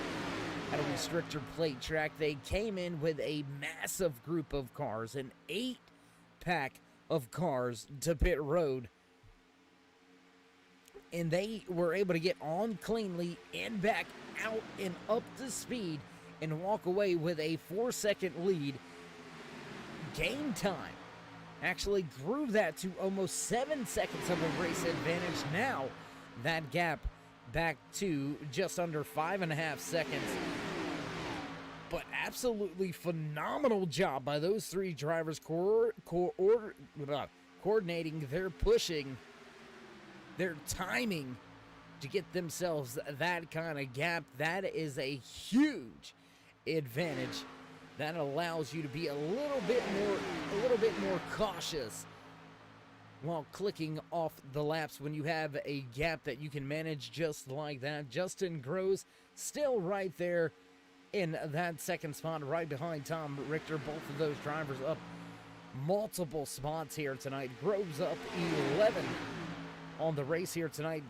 at a restrictor plate track. They came in with a massive group of cars, an 8-pack of cars to pit road, and they were able to get on cleanly and back out and up to speed and walk away with a 4-second lead. Game time actually grew that to almost 7 seconds of a race advantage. Now that gap back to just under 5.5 seconds. But absolutely phenomenal job by those 3 drivers coordinating their pushing, their timing to get themselves that kind of gap. That is a huge advantage. That allows you to be a little bit more cautious while clicking off the laps when you have a gap that you can manage just like that. Justin Groves still right there in that second spot, right behind Tom Richter. Both of those drivers up multiple spots here tonight. Groves up 11 on the race here tonight.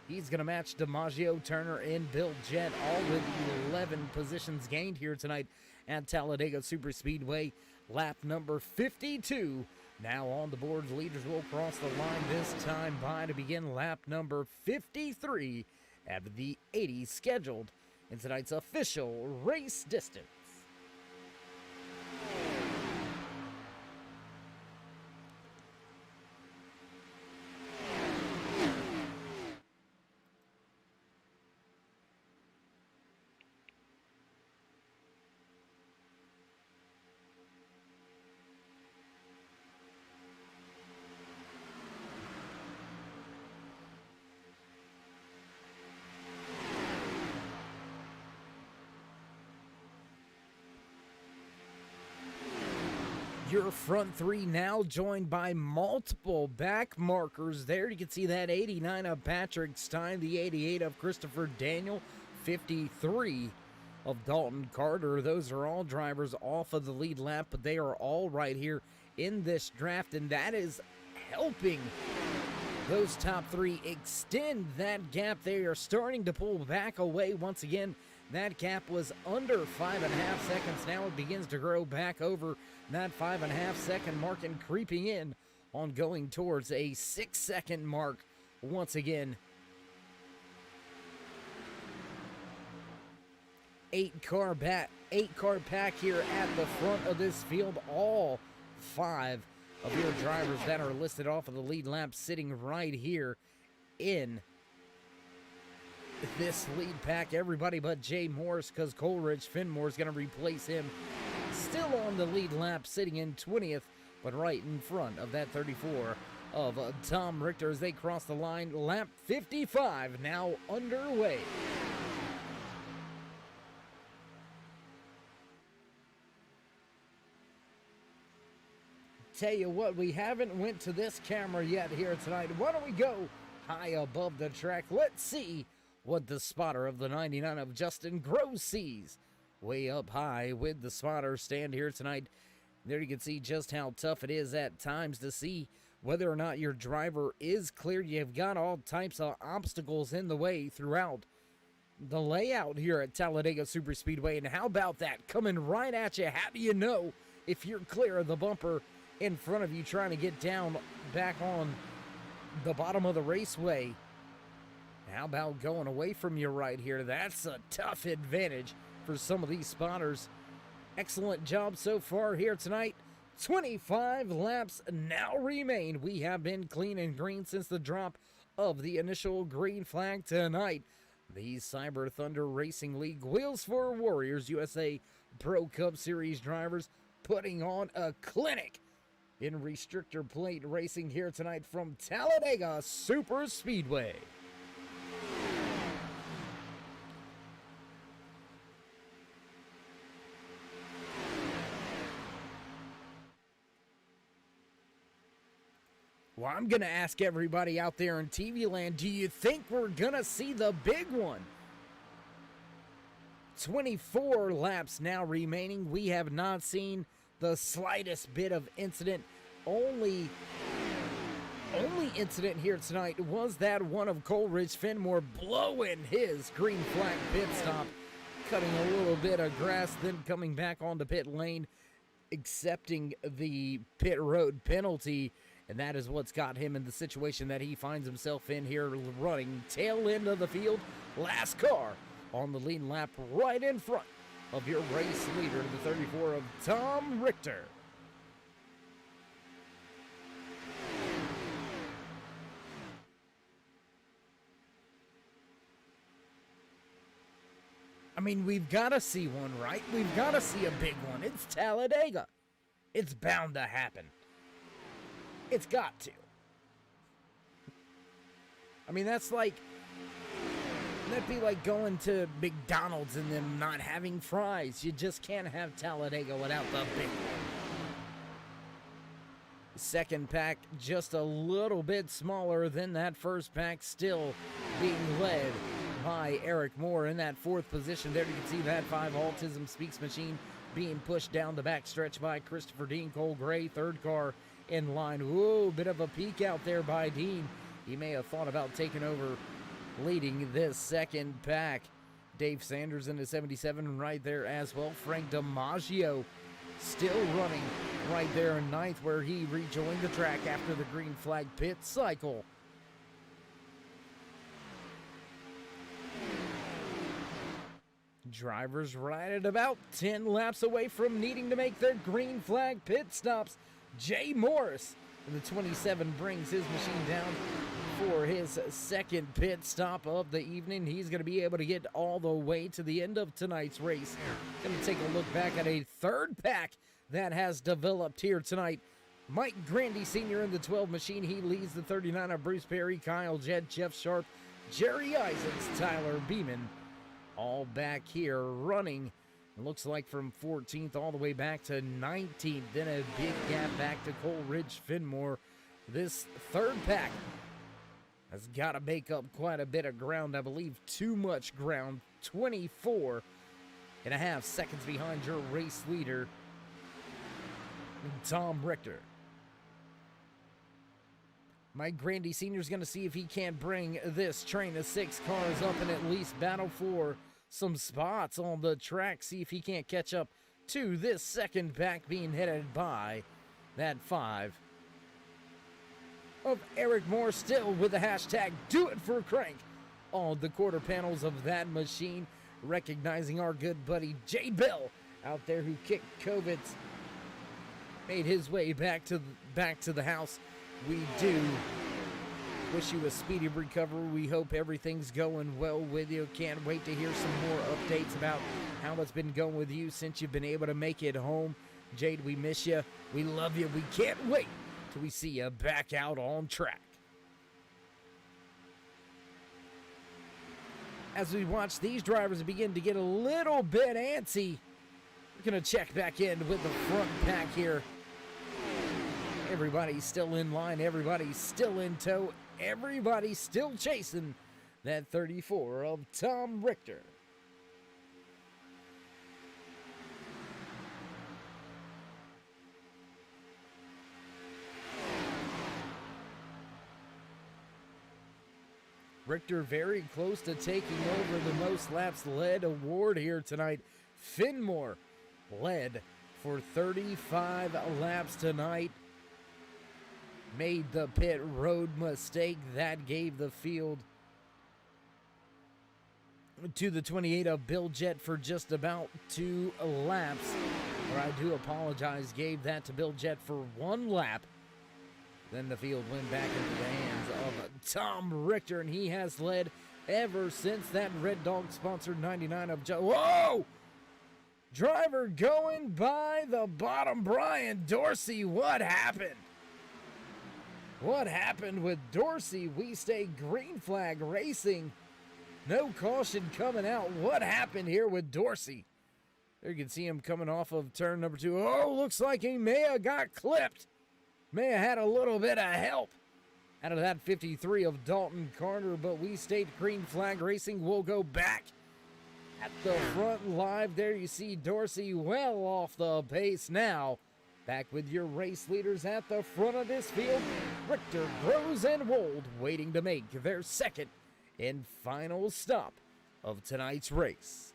He's going to match DiMaggio, Turner, and Bill Jett, all with 11 positions gained here tonight at Talladega Superspeedway. Lap number 52 now on the board. The leaders will cross the line this time by to begin lap number 53 out of the 80 scheduled in tonight's official race distance. Your front three now joined by multiple back markers there. You can see that 89 of Patrick Stein, the 88 of Christopher Daniel, 53 of Dalton Carter. Those are all drivers off of the lead lap, but they are all right here in this draft, and that is helping those top three extend that gap. They are starting to pull back away once again. That gap was under 5.5 seconds. Now it begins to grow back over that 5.5 second mark and creeping in on going towards a 6 second mark once again. 8-car pack here at the front of this field. All 5 of your drivers that are listed off of the lead lap sitting right here in this lead pack. Everybody but Jay Morris, because Coleridge Finmore is going to replace him. Still on the lead lap, sitting in 20th, but right in front of that 34 of Tom Richter as they cross the line. Lap 55 now underway. Tell you what, we haven't went to this camera yet here tonight. Why don't we go high above the track? Let's see what the spotter of the 99 of Justin Gross sees. Way up high with the spotter stand here tonight. There you can see just how tough it is at times to see whether or not your driver is cleared. You've got all types of obstacles in the way throughout the layout here at Talladega Superspeedway. And how about that coming right at you? How do you know if you're clear of the bumper in front of you trying to get down back on the bottom of the raceway? How about going away from you right here? That's a tough advantage for some of these spotters. Excellent job so far here tonight. 25 laps now remain. We have been clean and green since the drop of the initial green flag tonight. The Cyber Thunder Racing League Wheels for Warriors USA Pro Cup Series drivers putting on a clinic in restrictor plate racing here tonight from Talladega Super Speedway. Well, I'm going to ask everybody out there in TV land, do you think we're going to see the big one? 24 laps now remaining. We have not seen the slightest bit of incident. Only incident here tonight was that one of Coleridge Finmore blowing his green flag pit stop, cutting a little bit of grass, then coming back onto pit lane, accepting the pit road penalty. And that is what's got him in the situation that he finds himself in here, running tail end of the field. Last car on the lead lap right in front of your race leader, the 34 of Tom Richter. I mean, we've got to see one, right? We've got to see a big one. It's Talladega. It's bound to happen. It's got to. I mean, that'd be like going to McDonald's and them not having fries. You just can't have Talladega without the big one. Second pack just a little bit smaller than that first pack, still being led by Eric Moore in that fourth position. There you can see that 5 Autism Speaks machine being pushed down the back stretch by Christopher Dean. Cole Gray, third car in line. Whoa, bit of a peek out there by Dean. He may have thought about taking over leading this second pack. Dave Sanders in the 77 right there as well. Frank DiMaggio still running right there in ninth, where he rejoined the track after the green flag pit cycle. Drivers right at about 10 laps away from needing to make their green flag pit stops. Jay Morris in the 27 brings his machine down for his second pit stop of the evening. He's going to be able to get all the way to the end of tonight's race. Going to take a look back at a third pack that has developed here tonight. Mike Grandy Sr. in the 12 machine. He leads the 39 of Bruce Perry, Kyle Jett, Jeff Sharp, Jerry Isaacs, Tyler Beeman. All back here running It looks like from 14th all the way back to 19th. Then a big gap back to Coleridge Fenmore. This third pack has got to make up quite a bit of ground. I believe too much ground. 24 and a half seconds behind your race leader, Tom Richter. Mike Grandy Sr. is going to see if he can't bring this train of 6 cars up and at least battle for some spots on the track. See if he can't catch up to this second pack being headed by that 5 of Eric Moore, still with the hashtag Do It For Crank on the quarter panels of that machine, recognizing our good buddy Jay Bell out there who kicked COVID, made his way back to the house. We do wish you a speedy recovery. We hope everything's going well with you. Can't wait to hear some more updates about how it's been going with you since you've been able to make it home. Jade, we miss you. We love you. We can't wait till we see you back out on track. As we watch these drivers begin to get a little bit antsy, we're going to check back in with the front pack here. Everybody's still in line. Everybody's still in tow. Everybody's still chasing that 34 of Tom Richter. Richter very close to taking over the most laps led award here tonight. Fenmore led for 35 laps tonight. Made the pit road mistake that gave the field to the 28 of Bill Jett for just about 2 laps. Or I do apologize, gave that to Bill Jett for 1 lap. Then the field went back into the hands of Tom Richter, and he has led ever since that Red Dog sponsored 99 of Whoa! Driver going by the bottom. Brian Dorsey, what happened? What happened with Dorsey? We stay green flag racing. No caution coming out. What happened here with Dorsey? There you can see him coming off of turn number 2. Oh, looks like he may have got clipped. May have had a little bit of help out of that 53 of Dalton Carter, but we stayed green flag racing. We'll go back at the front live. There you see Dorsey well off the pace now. Back with your race leaders at the front of this field. Richter, Groves, and Wold waiting to make their second and final stop of tonight's race.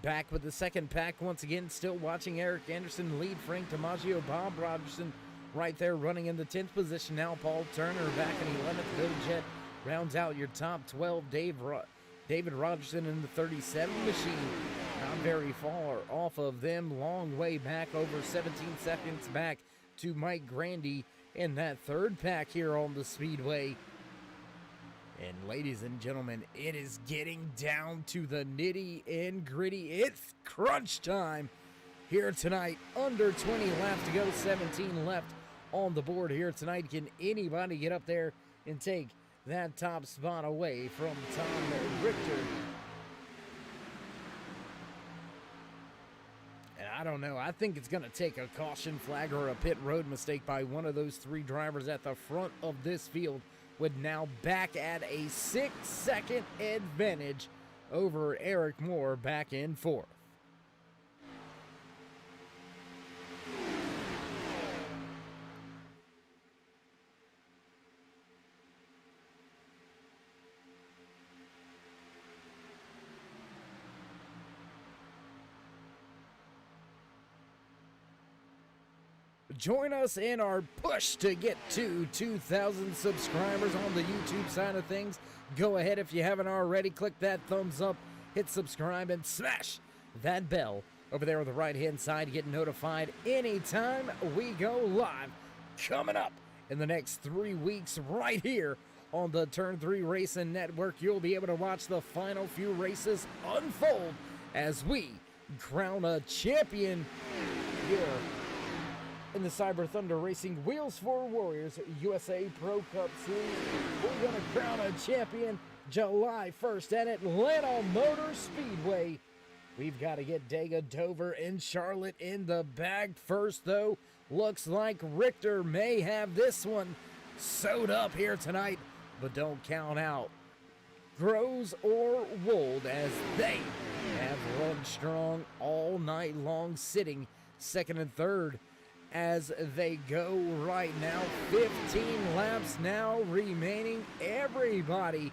Back with the second pack once again, still watching Eric Anderson lead Frank DiMaggio, Bob Rogerson right there running in the 10th position now. Paul Turner back in 11th. Bill Jett rounds out your top 12. David Rogerson in the 37 machine. Not very far off of them. Long way back, over 17 seconds back to Mike Grandy in that third pack here on the Speedway. And ladies and gentlemen, it is getting down to the nitty and gritty. It's crunch time here tonight. Under 20 laps to go, 17 left on the board here tonight. Can anybody get up there and take that top spot away from Tom Richter? And I don't know. I think it's going to take a caution flag or a pit road mistake by one of those 3 drivers at the front of this field, with now back at a 6-second advantage over Eric Moore back in 4th. Join us in our push to get to 2,000 subscribers on the YouTube side of things. Go ahead, if you haven't already, click that thumbs up, hit subscribe, and smash that bell over there on the right-hand side to get notified anytime we go live. Coming up in the next 3 weeks right here on the Turn 3 Racing Network, you'll be able to watch the final few races unfold as we crown a champion here in the Cyber Thunder Racing Wheels for Warriors USA Pro Cup Series. We're going to crown a champion July 1st at Atlanta Motor Speedway. We've got to get Dega, Dover, and Charlotte in the bag first, though. Looks like Richter may have this one sewed up here tonight, but don't count out Groves or Wold, as they have run strong all night long, sitting second and third as they go right now. 15 laps now remaining. Everybody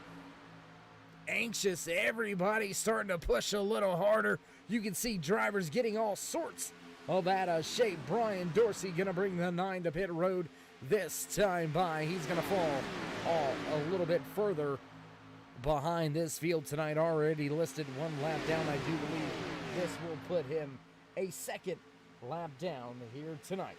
anxious, everybody starting to push a little harder. You can see drivers getting all sorts of out of shape. Brian Dorsey gonna bring the 9 to pit road this time by. He's gonna fall a little bit further behind this field tonight, already listed 1 lap down. I do believe this will put him a second lap down here tonight.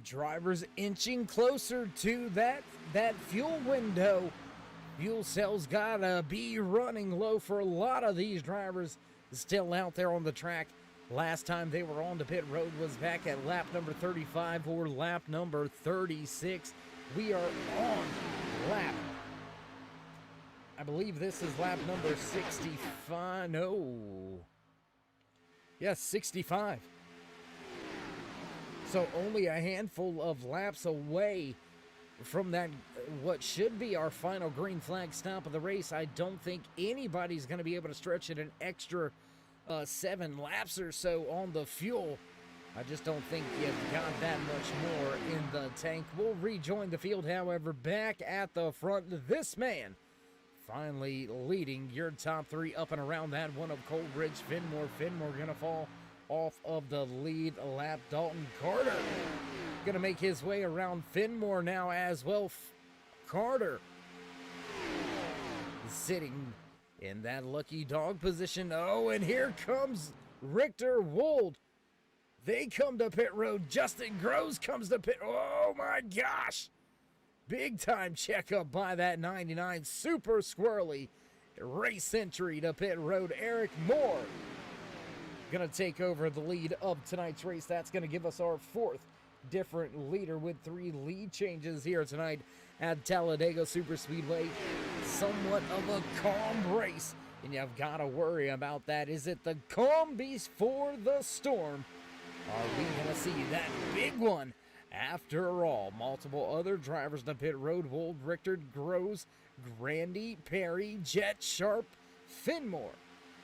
Drivers inching closer to that fuel window. Fuel cells gotta be running low for a lot of these drivers still out there on the track. Last time they were on the pit road was back at lap number 35 or lap number 36. We are on lap, I believe this is lap number 65. No. Yes, 65. So only a handful of laps away from that, what should be our final green flag stop of the race. I don't think anybody's going to be able to stretch it an extra 7 laps or so on the fuel. I just don't think you've got that much more in the tank. We'll rejoin the field, however, back at the front. This man finally leading your top 3 up and around that one of Coleridge, Finmore. Finmore going to fall off of the lead lap. Dalton Carter gonna make his way around Finmore now as well. Carter sitting in that lucky dog position. Oh, and here comes Richter, Wold. They come to pit road. Justin Groves comes to pit. Oh my gosh, big time checkup by that 99. Super squirrely race entry to pit road. Eric Moore gonna take over the lead of tonight's race. That's gonna give us our 4th different leader with 3 lead changes here tonight at Talladega Super Speedway. Somewhat of a calm race, and you've got to worry about that. Is it the calm before the storm? Are we gonna see that big one? After all, multiple other drivers to pit road. Wold, Richter, Groves, Grandy, Perry, Jet, Sharp, Finmore,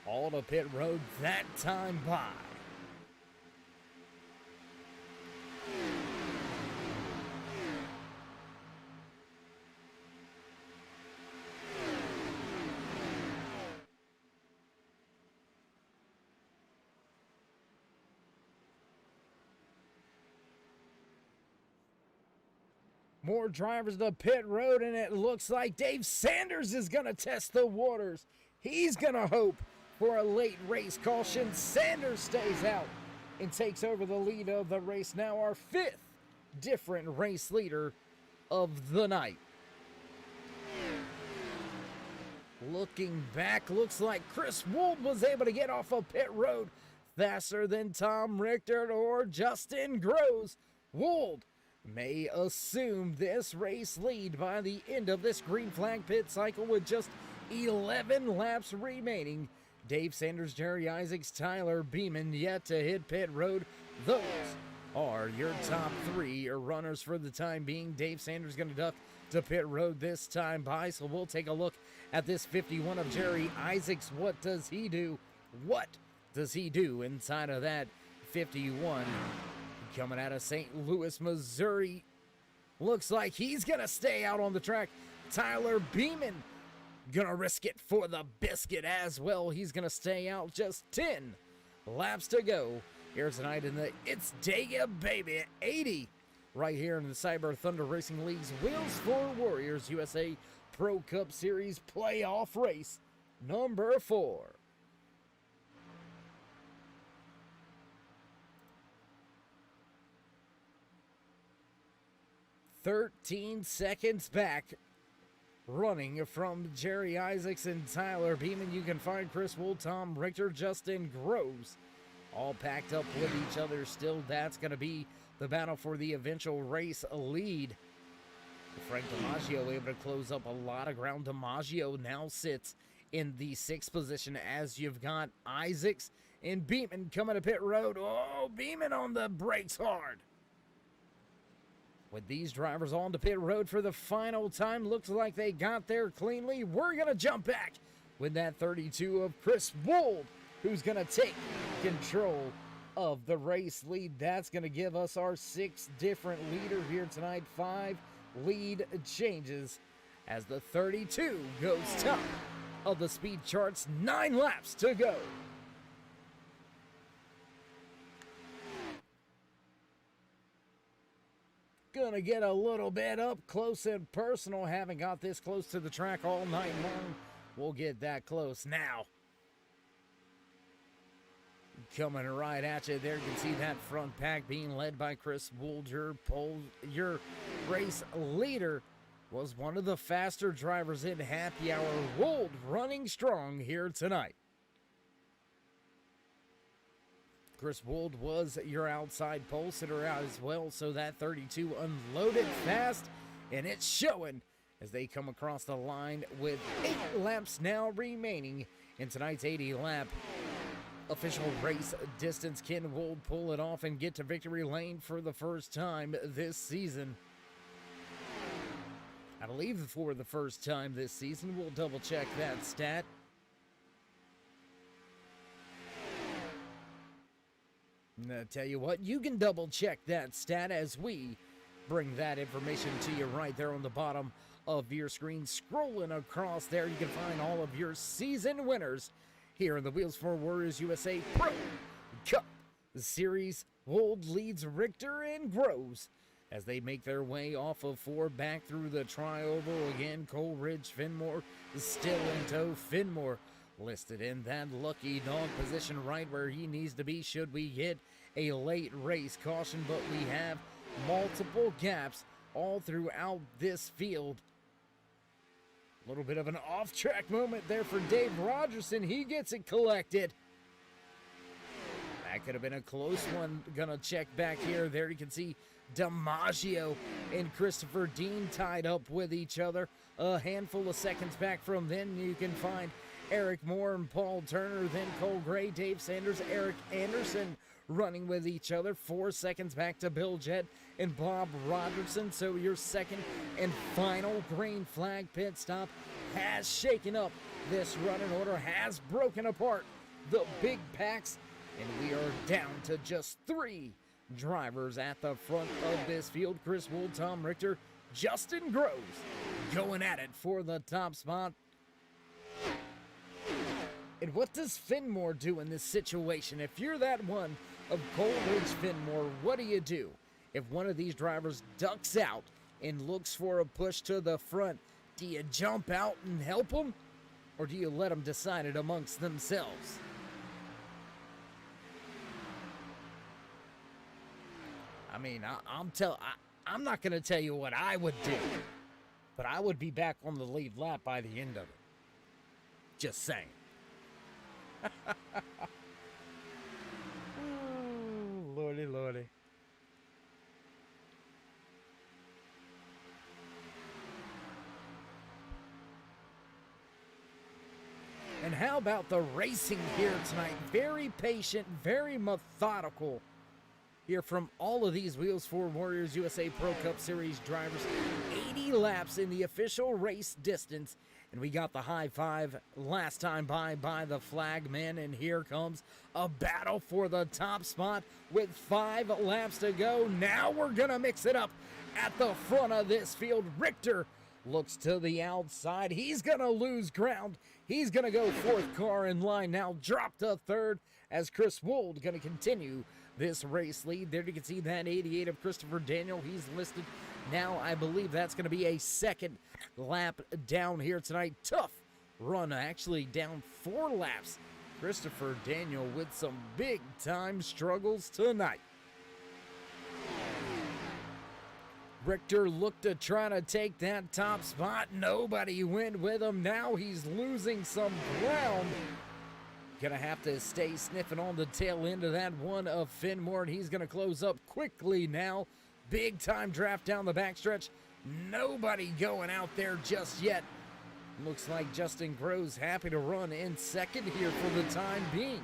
all to pit road that time by. More drivers to pit road, and it looks like Dave Sanders is going to test the waters. He's going to hope for a late race caution. Sanders stays out and takes over the lead of the race. Now our 5th different race leader of the night. Looking back, looks like Chris Wold was able to get off of pit road faster than Tom Richter or Justin Groves. Wold may assume this race lead by the end of this green flag pit cycle with just 11 laps remaining. Dave Sanders, Jerry Isaacs, Tyler Beeman yet to hit pit road. Those are your top 3 runners for the time being. Dave Sanders going to duck to pit road this time by, so we'll take a look at this 51 of Jerry Isaacs. What does he do? What does he do inside of that 51? Coming out of St. Louis, Missouri. Looks like he's going to stay out on the track. Tyler Beeman gonna risk it for the biscuit as well. He's gonna stay out. Just 10 laps to go here tonight in the It's Dega Baby 80 right here in the Cyber Thunder Racing League's Wheels for Warriors USA Pro Cup Series playoff race number 4. "13 seconds back, running from Jerry Isaacs and Tyler Beeman. You can find Chris Wool, Tom Richter, Justin Groves, all packed up with each other still. That's going to be the battle for the eventual race lead. Frank DiMaggio able to close up a lot of ground. DiMaggio now sits in the 6th position as you've got Isaacs and Beeman coming to pit road. Oh, Beeman on the brakes hard. With these drivers on to pit road for the final time, looks like they got there cleanly. We're going to jump back with that 32 of Chris Wold, who's going to take control of the race lead. That's going to give us our 6 different leader here tonight. 5 lead changes as the 32 goes top of the speed charts. 9 laps to go. Gonna get a little bit up close and personal. Haven't got this close to the track all night long. We'll get that close now. Coming right at you there. You can see that front pack being led by Chris Wold. Your race leader was one of the faster drivers in happy hour. Wold running strong here tonight. Chris Wold was your outside pole sitter out as well, so that 32 unloaded fast, and it's showing as they come across the line with 8 laps now remaining in tonight's 80-lap official race distance. Can Wold pull it off and get to victory lane for the first time this season? I believe for the first time this season. We'll double check that stat. And I tell you what, you can double check that stat as we bring that information to you right there on the bottom of your screen. Scrolling across there, you can find all of your season winners here in the Wheels for Warriors USA Pro Cup Series. Wold leads Richter and Groves as they make their way off of 4 back through the tri-oval. Again, Coleridge, Finmore is still in tow. Finmore listed in that lucky dog position right where he needs to be should we get a late race caution, but we have multiple gaps all throughout this field. A little bit of an off-track moment there for Dave Rogerson. He gets it collected. That could have been a close one. Gonna check back here. There you can see DiMaggio and Christopher Dean tied up with each other. A handful of seconds back from then, you can find Eric Moore and Paul Turner, then Cole Gray, Dave Sanders, Eric Anderson running with each other. 4 seconds back to Bill Jett and Bob Robertson. So your second and final green flag pit stop has shaken up this running order, has broken apart the big packs, and we are down to just 3 drivers at the front of this field. Chris Wold, Tom Richter, Justin Groves going at it for the top spot. And what does Finmore do in this situation? If you're that one of Coleridge Finmore, what do? If one of these drivers ducks out and looks for a push to the front, do you jump out and help them? Or do you let them decide it amongst themselves? I mean, I'm not going to tell you what I would do, but I would be back on the lead lap by the end of it. Just saying. Ooh, lordy, lordy. And how about the racing here tonight? Very patient, very methodical here from all of these Wheels for Warriors USA Pro Cup Series drivers. 80 laps in the official race distance. And we got the high five last time by the flag man. And here comes a battle for the top spot with 5 laps to go. Now we're going to mix it up at the front of this field. Richter looks to the outside. He's going to lose ground. He's going to go 4th car in line now. Drop to 3rd as Chris Wold going to continue this race lead. There you can see that 88 of Christopher Daniel. He's listed Now I believe that's going to be a second lap down here tonight. Tough run, actually down 4 laps. Christopher Daniel with some big time struggles tonight. Richter looked to try to take that top spot. Nobody went with him. Now he's losing some ground. Gonna have to stay sniffing on the tail end of that one of Finmore, and he's gonna close up quickly now. Big time draft down the backstretch. Nobody going out there just yet. Looks like Justin Groves happy to run in second here for the time being.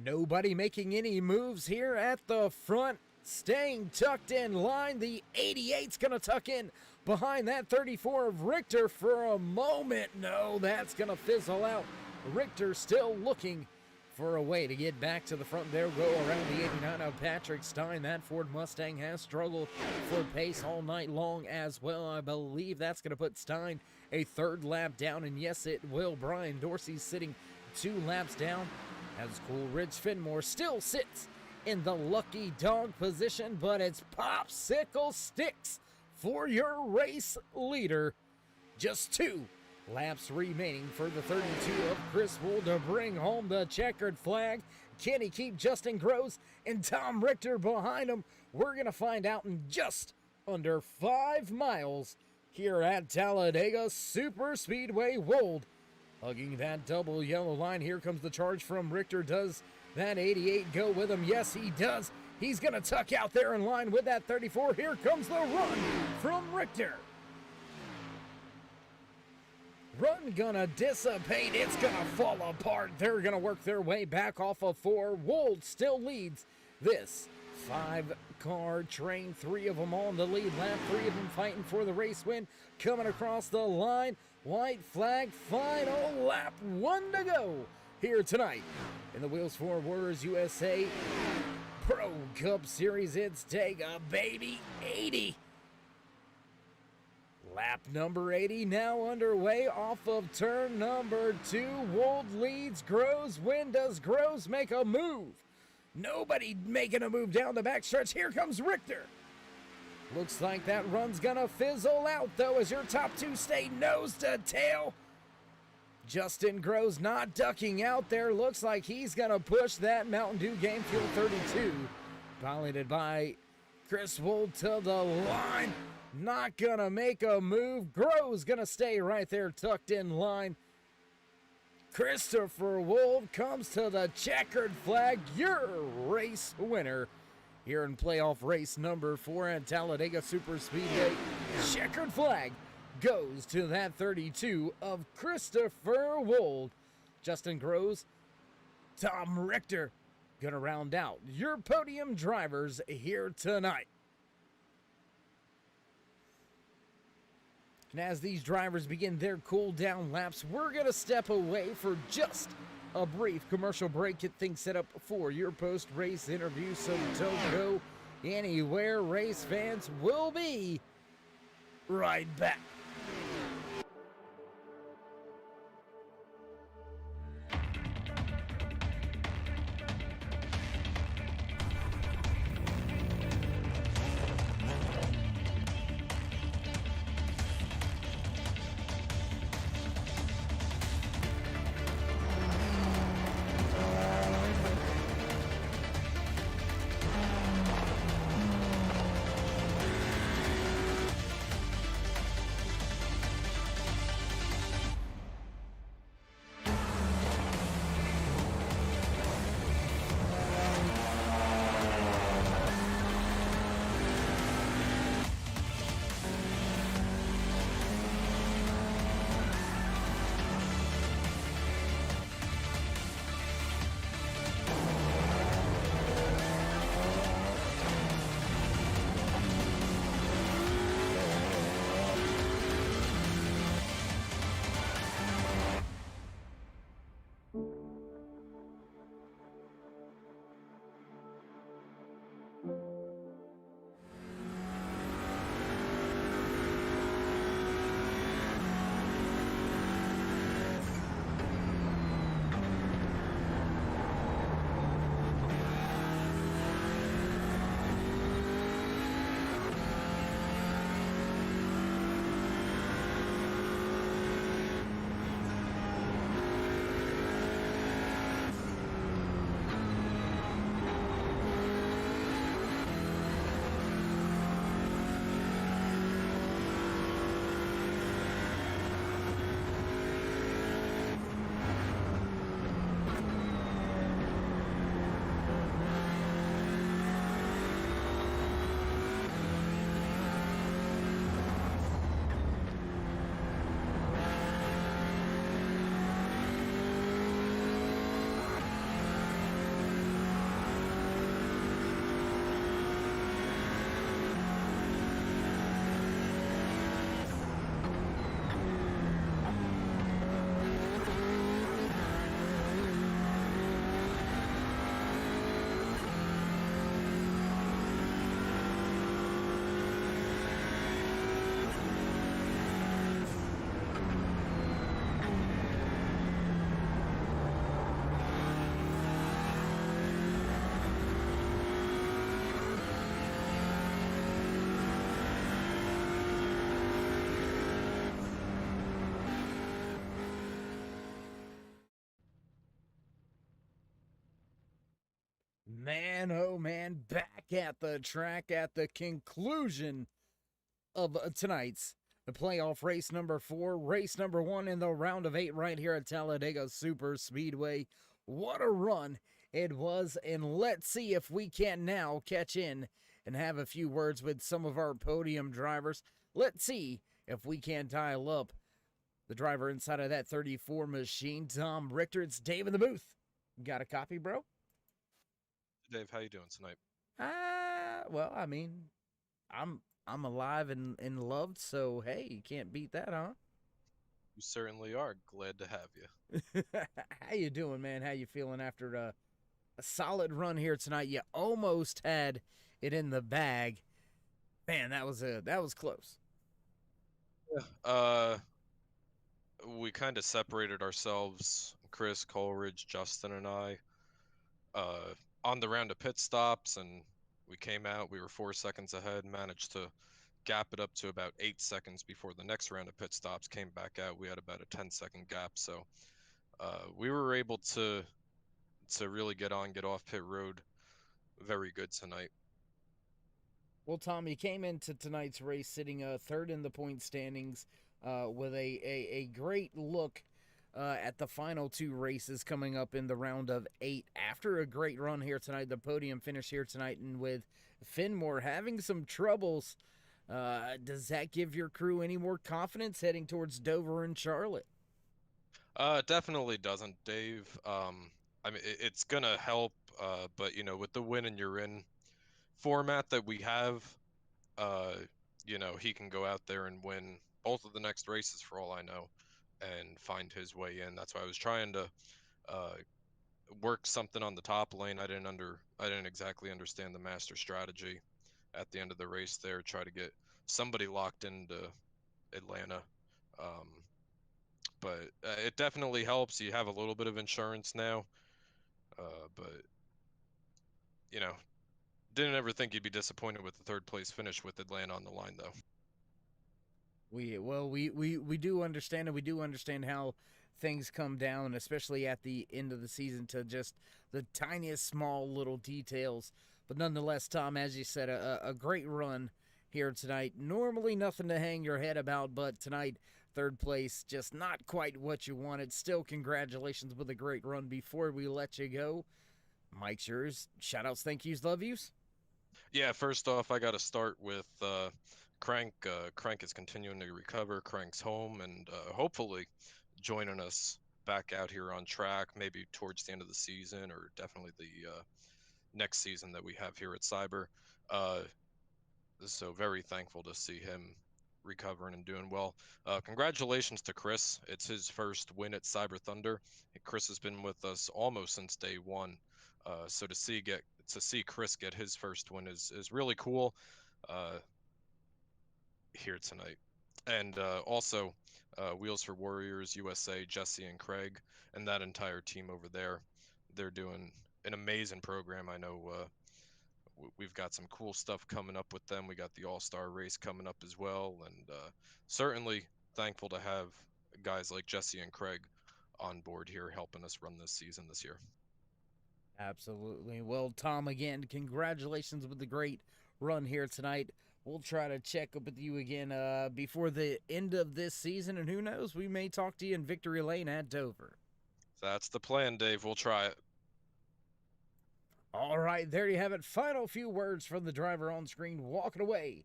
Nobody making any moves here at the front. Staying tucked in line. The 88's going to tuck in behind that 34 of Richter for a moment. No, that's going to fizzle out. Richter still looking for a way to get back to the front. There go around the 89 of Patrick Stein. That Ford Mustang has struggled for pace all night long as well. I believe that's going to put Stein a third lap down, and yes, it will. Brian Dorsey's sitting 2 laps down. As Coolridge Finmore still sits in the lucky dog position, but it's popsicle sticks for your race leader. Just 2 laps remaining for the 32 of Chris Wool to bring home the checkered flag. Can he keep Justin Groves and Tom Richter behind him? We're going to find out in just under 5 miles here at Talladega Superspeedway. Wold hugging that double yellow line. Here comes the charge from Richter. Does that 88 go with him? Yes, he does. He's going to tuck out there in line with that 34. Here comes the run from Richter. Run gonna dissipate. It's gonna fall apart. They're gonna work their way back off of 4. Wold still leads this 5-car train. 3 of them on the lead lap. 3 of them fighting for the race win. Coming across the line. White flag, final lap, 1 to go here tonight in the Wheels for Warriors USA Pro Cup Series. It's Take a Baby 80. Lap number 80 now underway off of turn number 2. Wold leads Groves. When does Groves make a move? Nobody making a move down the backstretch. Here comes Richter. Looks like that run's gonna fizzle out, though, as your top 2 stay nose to tail. Justin Groves not ducking out there. Looks like he's gonna push that Mountain Dew Game Fuel 32. Piloted by Chris Wold to the line. Not gonna make a move. Groves gonna stay right there tucked in line. Christopher Wold comes to the checkered flag. Your race winner here in playoff race number 4 at Talladega Superspeedway. Checkered flag goes to that 32 of Christopher Wold. Justin Groves, Tom Richter gonna round out your podium drivers here tonight. And as these drivers begin their cool down laps, we're gonna step away for just a brief commercial break. Get things set up for your post-race interview, so don't go anywhere. Race fans will be right back. Man, oh man, back at the track at the conclusion of tonight's the playoff race number 4, race number 1 in the round of 8 right here at Talladega Super Speedway. What a run it was, and let's see if we can now catch in and have a few words with some of our podium drivers. Let's see if we can dial up the driver inside of that 34 machine, Tom Richter. It's Dave in the booth. Got a copy, bro? Dave, how you doing tonight? Well, I mean, I'm alive and loved, so hey, you can't beat that, huh? You certainly are. Glad to have you. How you doing, man? How you feeling after a solid run here tonight? You almost had it in the bag. Man, that was close. We kind of separated ourselves, Chris, Coleridge, Justin, and I, on the round of pit stops, and we came out. We were 4 seconds ahead, managed to gap it up to about 8 seconds before the next round of pit stops came back out. We had about a 10-second gap, so we were able to really get off pit road very good tonight. Well, Tom, you came into tonight's race sitting third in the point standings with a great look at the final 2 races coming up in the round of 8. After a great run here tonight, the podium finish here tonight, and with Finmore having some troubles, does that give your crew any more confidence heading towards Dover and Charlotte? Definitely doesn't, Dave. I mean, it's gonna help, but with the win and you're in format that we have, he can go out there and win both of the next races for all I know, and find his way in. That's why I was trying to work something on the top lane. I didn't exactly understand the master strategy at the end of the race there. Try to get somebody locked into Atlanta. But it definitely helps. You have a little bit of insurance now, but didn't ever think you'd be disappointed with the 3rd place finish with Atlanta on the line, though. We do understand, and we do understand how things come down, especially at the end of the season, to just the tiniest small little details. But nonetheless, Tom, as you said, a great run here tonight. Normally nothing to hang your head about, but tonight, 3rd place, just not quite what you wanted. Still, congratulations with a great run. Before we let you go, Mike's yours. Shoutouts, thank yous, love yous. Yeah, first off, I got to start with Crank. Crank is continuing to recover. Crank's home, and hopefully joining us back out here on track, maybe towards the end of the season, or definitely the next season that we have here at Cyber. So very thankful to see him recovering and doing well. Congratulations to Chris. It's his first win at Cyber Thunder. Chris has been with us almost since day 1. So to see Chris get his first win is really cool here tonight. And also Wheels for Warriors USA, Jesse and Craig, and that entire team over there. They're doing an amazing program. I know we've got some cool stuff coming up with them. We got the All-Star race coming up as well, and certainly thankful to have guys like Jesse and Craig on board here helping us run this season this year. Absolutely. Well, Tom, again, congratulations with the great run here tonight. We'll try to check up with you again before the end of this season, and who knows, we may talk to you in Victory Lane at Dover. That's the plan, Dave. We'll try it. All right, there you have it. Final few words from the driver on screen, walking away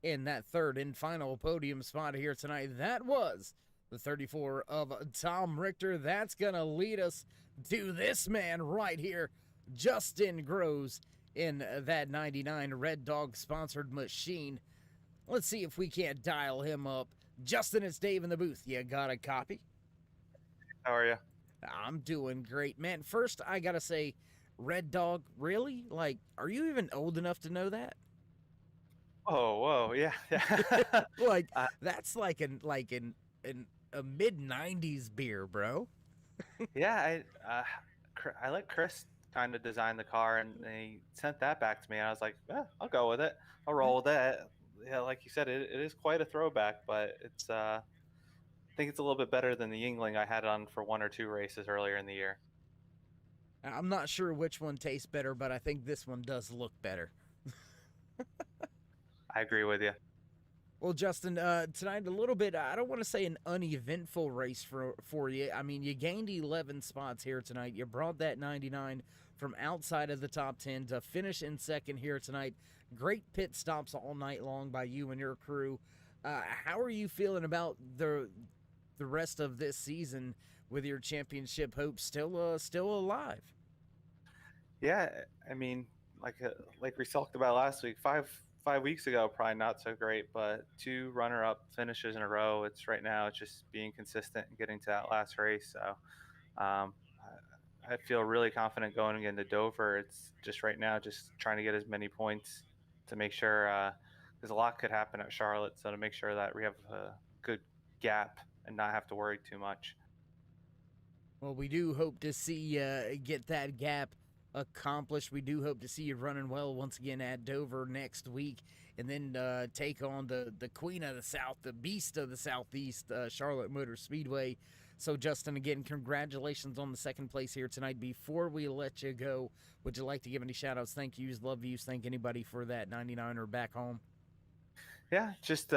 in that 3rd and final podium spot here tonight. That was the 34 of Tom Richter. That's going to lead us to this man right here, Justin Groves, in that 99 Red Dog sponsored machine. Let's see if we can't dial him up. Justin, it's Dave in the booth. You got a copy? How are you? I'm doing great, man. First, I got to say, Red Dog, really? Like, are you even old enough to know that? Oh, whoa, yeah. Like, that's like a mid-90s beer, bro. Yeah, I let Chris kind of design the car, and he sent that back to me, and I was like, yeah, I'll go with it. I'll roll with it. Yeah, like you said, it is quite a throwback, but it's I think it's a little bit better than the Yingling I had on for 1 or 2 races earlier in the year. I'm not sure which one tastes better, but I think this one does look better. I agree with you. Well, Justin, tonight a little bit, I don't want to say an uneventful race for you. I mean, you gained 11 spots here tonight. You brought that 99 from outside of the top 10 to finish in second here tonight. Great pit stops all night long by you and your crew. How are you feeling about the rest of this season with your championship hopes still alive? Yeah, I mean, like we talked about last week, five weeks ago, probably not so great, but 2 runner-up finishes in a row. It's right now, it's just being consistent and getting to that last race. So um, I feel really confident going into Dover. It's just right now, just trying to get as many points to make sure, because a lot could happen at Charlotte. So to make sure that we have a good gap and not have to worry too much. Well, we do hope to see get that gap accomplished. We do hope to see you running well once again at Dover next week, and then take on the Queen of the South, the Beast of the Southeast, Charlotte Motor Speedway. So, Justin, again, congratulations on the second place here tonight. Before we let you go, would you like to give any shout-outs, thank yous, love yous, thank anybody for that 99er back home? Yeah, just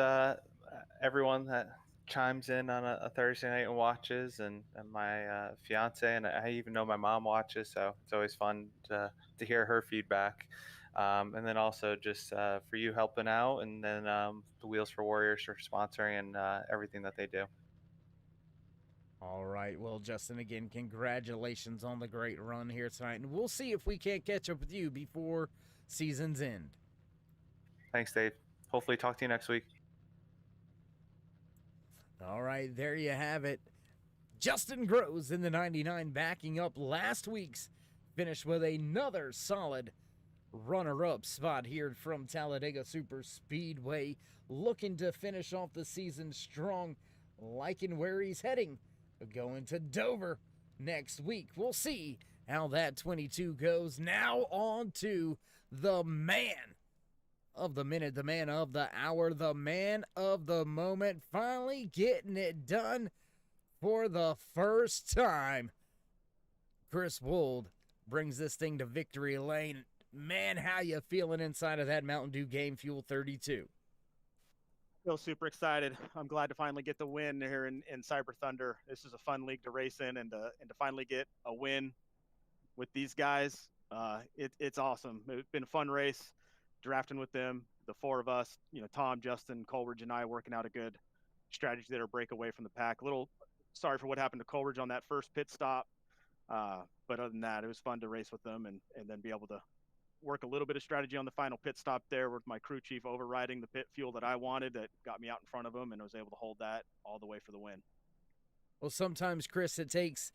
everyone that chimes in on a Thursday night and watches, and my fiance, and I even know my mom watches, so it's always fun to hear her feedback. And then also just for you helping out, and then the Wheels for Warriors for sponsoring and everything that they do. All right. Well, Justin, again, congratulations on the great run here tonight. And we'll see if we can't catch up with you before season's end. Thanks, Dave. Hopefully talk to you next week. All right. There you have it. Justin Groves in the 99 backing up last week's finish with another solid runner-up spot here from Talladega Super Speedway. Looking to finish off the season strong, liking where he's heading. Going to Dover next week. We'll see how that 22 goes. Now on to the man of the minute, the man of the hour, the man of the moment, finally getting it done for the first time. Chris Wold brings this thing to victory lane. Man, how you feeling inside of that Mountain Dew Game Fuel 32? Feel super excited. I'm glad to finally get the win here in Cyber Thunder. This is a fun league to race in, and to finally get a win with these guys. It's awesome. It's been a fun race, drafting with them, the 4 of us, Tom, Justin, Coleridge, and I working out a good strategy there to break away from the pack. A little sorry for what happened to Coleridge on that first pit stop. But other than that, it was fun to race with them and then be able to work a little bit of strategy on the final pit stop there with my crew chief overriding the pit fuel that I wanted that got me out in front of him, and I was able to hold that all the way for the win. Well, sometimes, Chris, it takes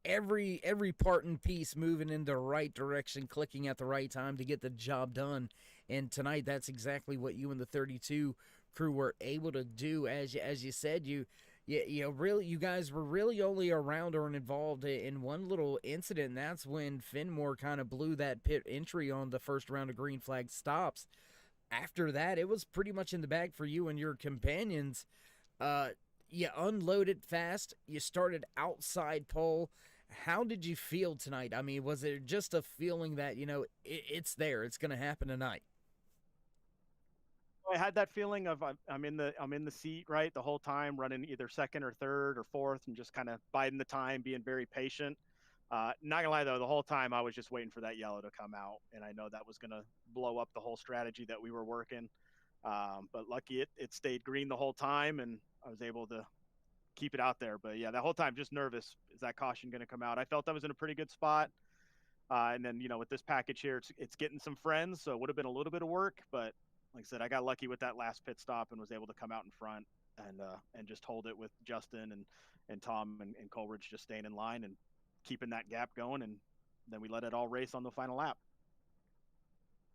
every part and piece moving in the right direction, clicking at the right time to get the job done. And tonight, that's exactly what you and the 32 crew were able to do. As you said, you guys were really only around or involved in one little incident, and that's when Finmore kind of blew that pit entry on the first round of green flag stops. After that, it was pretty much in the bag for you and your companions. You unloaded fast. You started outside pole. How did you feel tonight? I mean, was it just a feeling that, it's there, it's going to happen tonight? I had that feeling of I'm in the seat, right, the whole time, running either second or third or fourth, and just kind of biding the time, being very patient. Not gonna lie though, the whole time I was just waiting for that yellow to come out, and I know that was gonna blow up the whole strategy that we were working. But lucky it stayed green the whole time, and I was able to keep it out there. But yeah, that whole time just nervous. Is that caution gonna come out? I felt I was in a pretty good spot. And then with this package here, it's getting some friends, so it would have been a little bit of work, but like I said, I got lucky with that last pit stop and was able to come out in front and just hold it with Justin and Tom and Coleridge just staying in line and keeping that gap going, and then we let it all race on the final lap.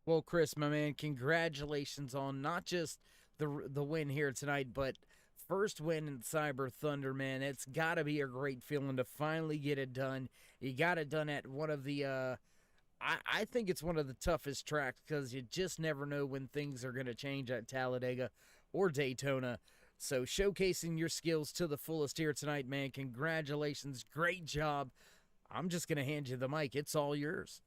Well, Chris, my man, congratulations on not just the win here tonight, but first win in Cyber Thunder, man. It's got to be a great feeling to finally get it done. You got it done at one of the I think it's one of the toughest tracks because you just never know when things are going to change at Talladega or Daytona. So showcasing your skills to the fullest here tonight, man. Congratulations. Great job. I'm just going to hand you the mic. It's all yours.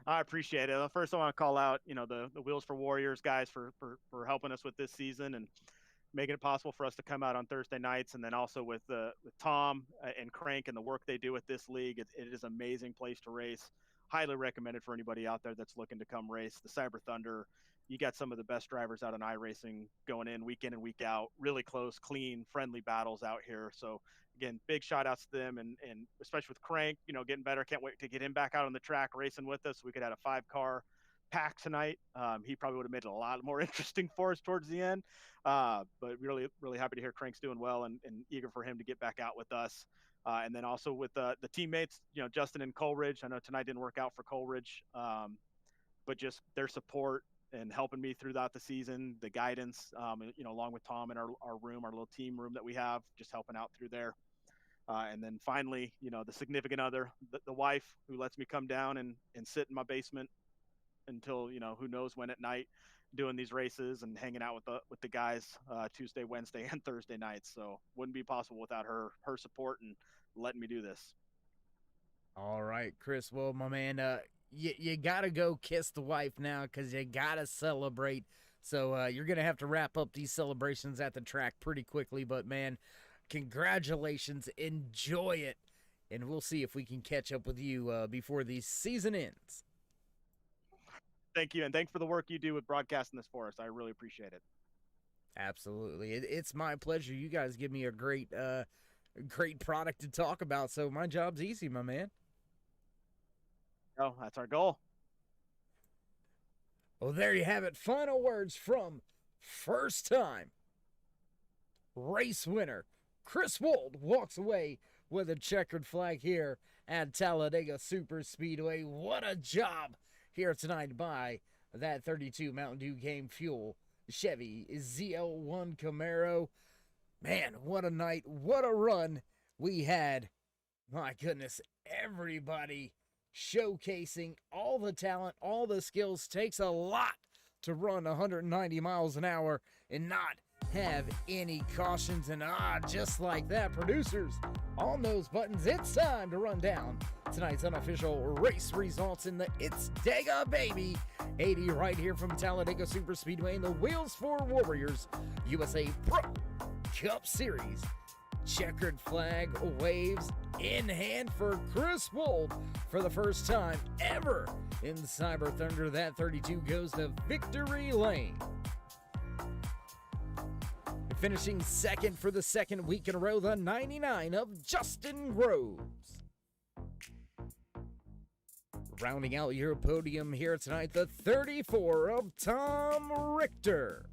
I appreciate it. First, I want to call out, the Wheels for Warriors guys for helping us with this season and making it possible for us to come out on Thursday nights, and then also with Tom and Crank and the work they do with this league. It is an amazing place to race. Highly recommended for anybody out there that's looking to come race the Cyber Thunder. You got some of the best drivers out in iRacing going in week and week out. Really close, clean, friendly battles out here. So again, big shout outs to them, and especially with Crank, getting better. Can't wait to get him back out on the track racing with us. We could have a 5-car pack tonight. He probably would have made it a lot more interesting for us towards the end. But really, really happy to hear Crank's doing well, and eager for him to get back out with us. And then also with the teammates, Justin and Coleridge. I know tonight didn't work out for Coleridge, but just their support and helping me throughout the season, the guidance, along with Tom in our little team room that we have, just helping out through there. And then finally, the significant other, the wife who lets me come down and sit in my basement until, who knows when at night, doing these races and hanging out with the guys Tuesday, Wednesday, and Thursday nights. So wouldn't be possible without her support and letting me do this. All right, Chris. Well, my man, you got to go kiss the wife now because you got to celebrate. So you're going to have to wrap up these celebrations at the track pretty quickly. But, man, congratulations. Enjoy it. And we'll see if we can catch up with you before the season ends. Thank you, and thanks for the work you do with broadcasting this for us. I really appreciate it. Absolutely. It's my pleasure. You guys give me a great product to talk about, so my job's easy, my man. Oh, that's our goal. Well, there you have it. Final words from first time race winner Chris Wold walks away with a checkered flag here at Talladega Superspeedway. What a job here tonight by that 32 Mountain Dew Game Fuel Chevy ZL1 Camaro. Man, what a night, what a run we had. My goodness, everybody showcasing all the talent, all the skills. Takes a lot to run 190 miles an hour and not have any cautions. And just like that, producers on those buttons, it's time to run down tonight's unofficial race results in the It's Dega Baby 80 right here from Talladega Superspeedway in the Wheels for Warriors USA Pro Cup Series. Checkered flag waves in hand for Chris Wold for the first time ever in Cyber Thunder. That 32 goes to victory lane. Finishing second for the second week in a row, the 99 of Justin Groves. Rounding out your podium here tonight, the 34 of Tom Richter.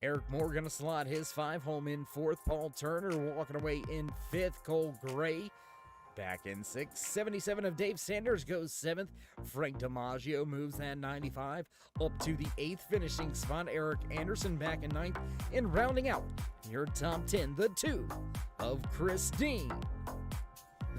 Eric Moore going to slot his 5 home in 4th. Paul Turner walking away in 5th. Cole Gray back in 6th. 77 of Dave Sanders goes 7th. Frank DiMaggio moves that 95 up to the 8th finishing spot. Eric Anderson back in 9th. And rounding out your top 10, the 2 of Chris Dean.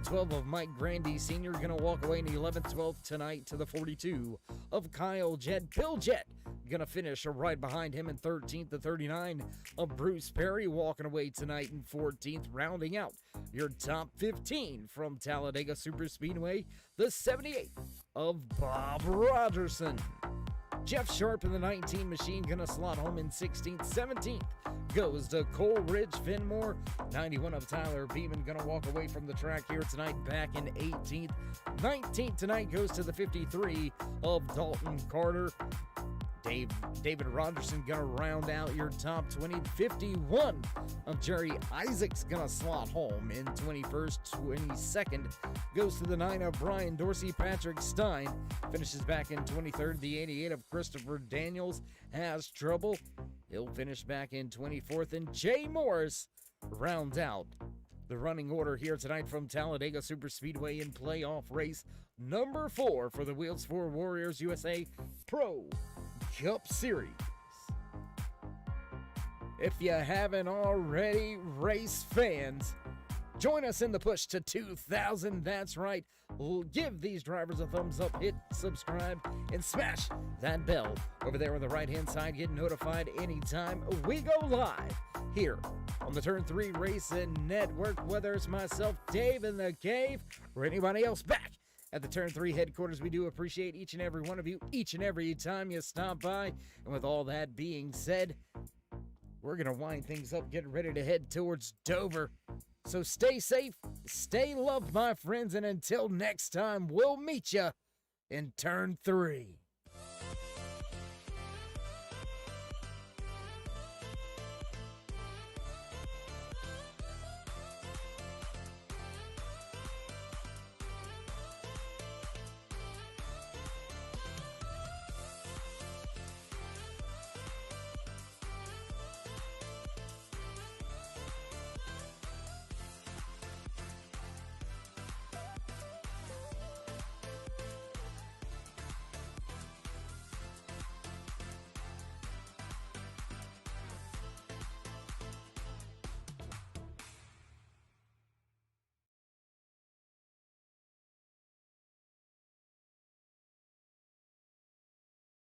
The 12 of Mike Grandy Sr. going to walk away in the 11th, 12th tonight to the 42 of Kyle Jed. Bill Jett going to finish right behind him in 13th. The 39 of Bruce Perry walking away tonight in 14th. Rounding out your top 15 from Talladega Superspeedway, the 78 of Bob Rogerson. Jeff Sharp in the 19 machine going to slot home in 16th. 17th goes to Coleridge Finmore. 91 of Tyler Beeman going to walk away from the track here tonight back in 18th. 19th tonight goes to the 53 of Dalton Carter. David Rogerson going to round out your top 20. 51 of Jerry Isaacs going to slot home in 21st. 22nd goes to the 9 of Brian Dorsey. Patrick Stein finishes back in 23rd. The 88 of Christopher Daniels has trouble. He'll finish back in 24th. And Jay Morris rounds out the running order here tonight from Talladega Superspeedway in playoff race number 4 for the Wheels for Warriors USA Pro Cup Series. If you haven't already, race fans, Join us in the push to 2,000. That's right. Give these drivers a thumbs up, hit subscribe, and smash that bell over there on the right-hand side. Get notified anytime we go live here on the Turn 3 Racing Network, whether it's myself, Dave in the Cave, or anybody else back at the Turn 3 headquarters. We do appreciate each and every one of you, each and every time you stop by. And with all that being said, we're going to wind things up, getting ready to head towards Dover. So stay safe, stay loved, my friends, and until next time, we'll meet you in Turn 3.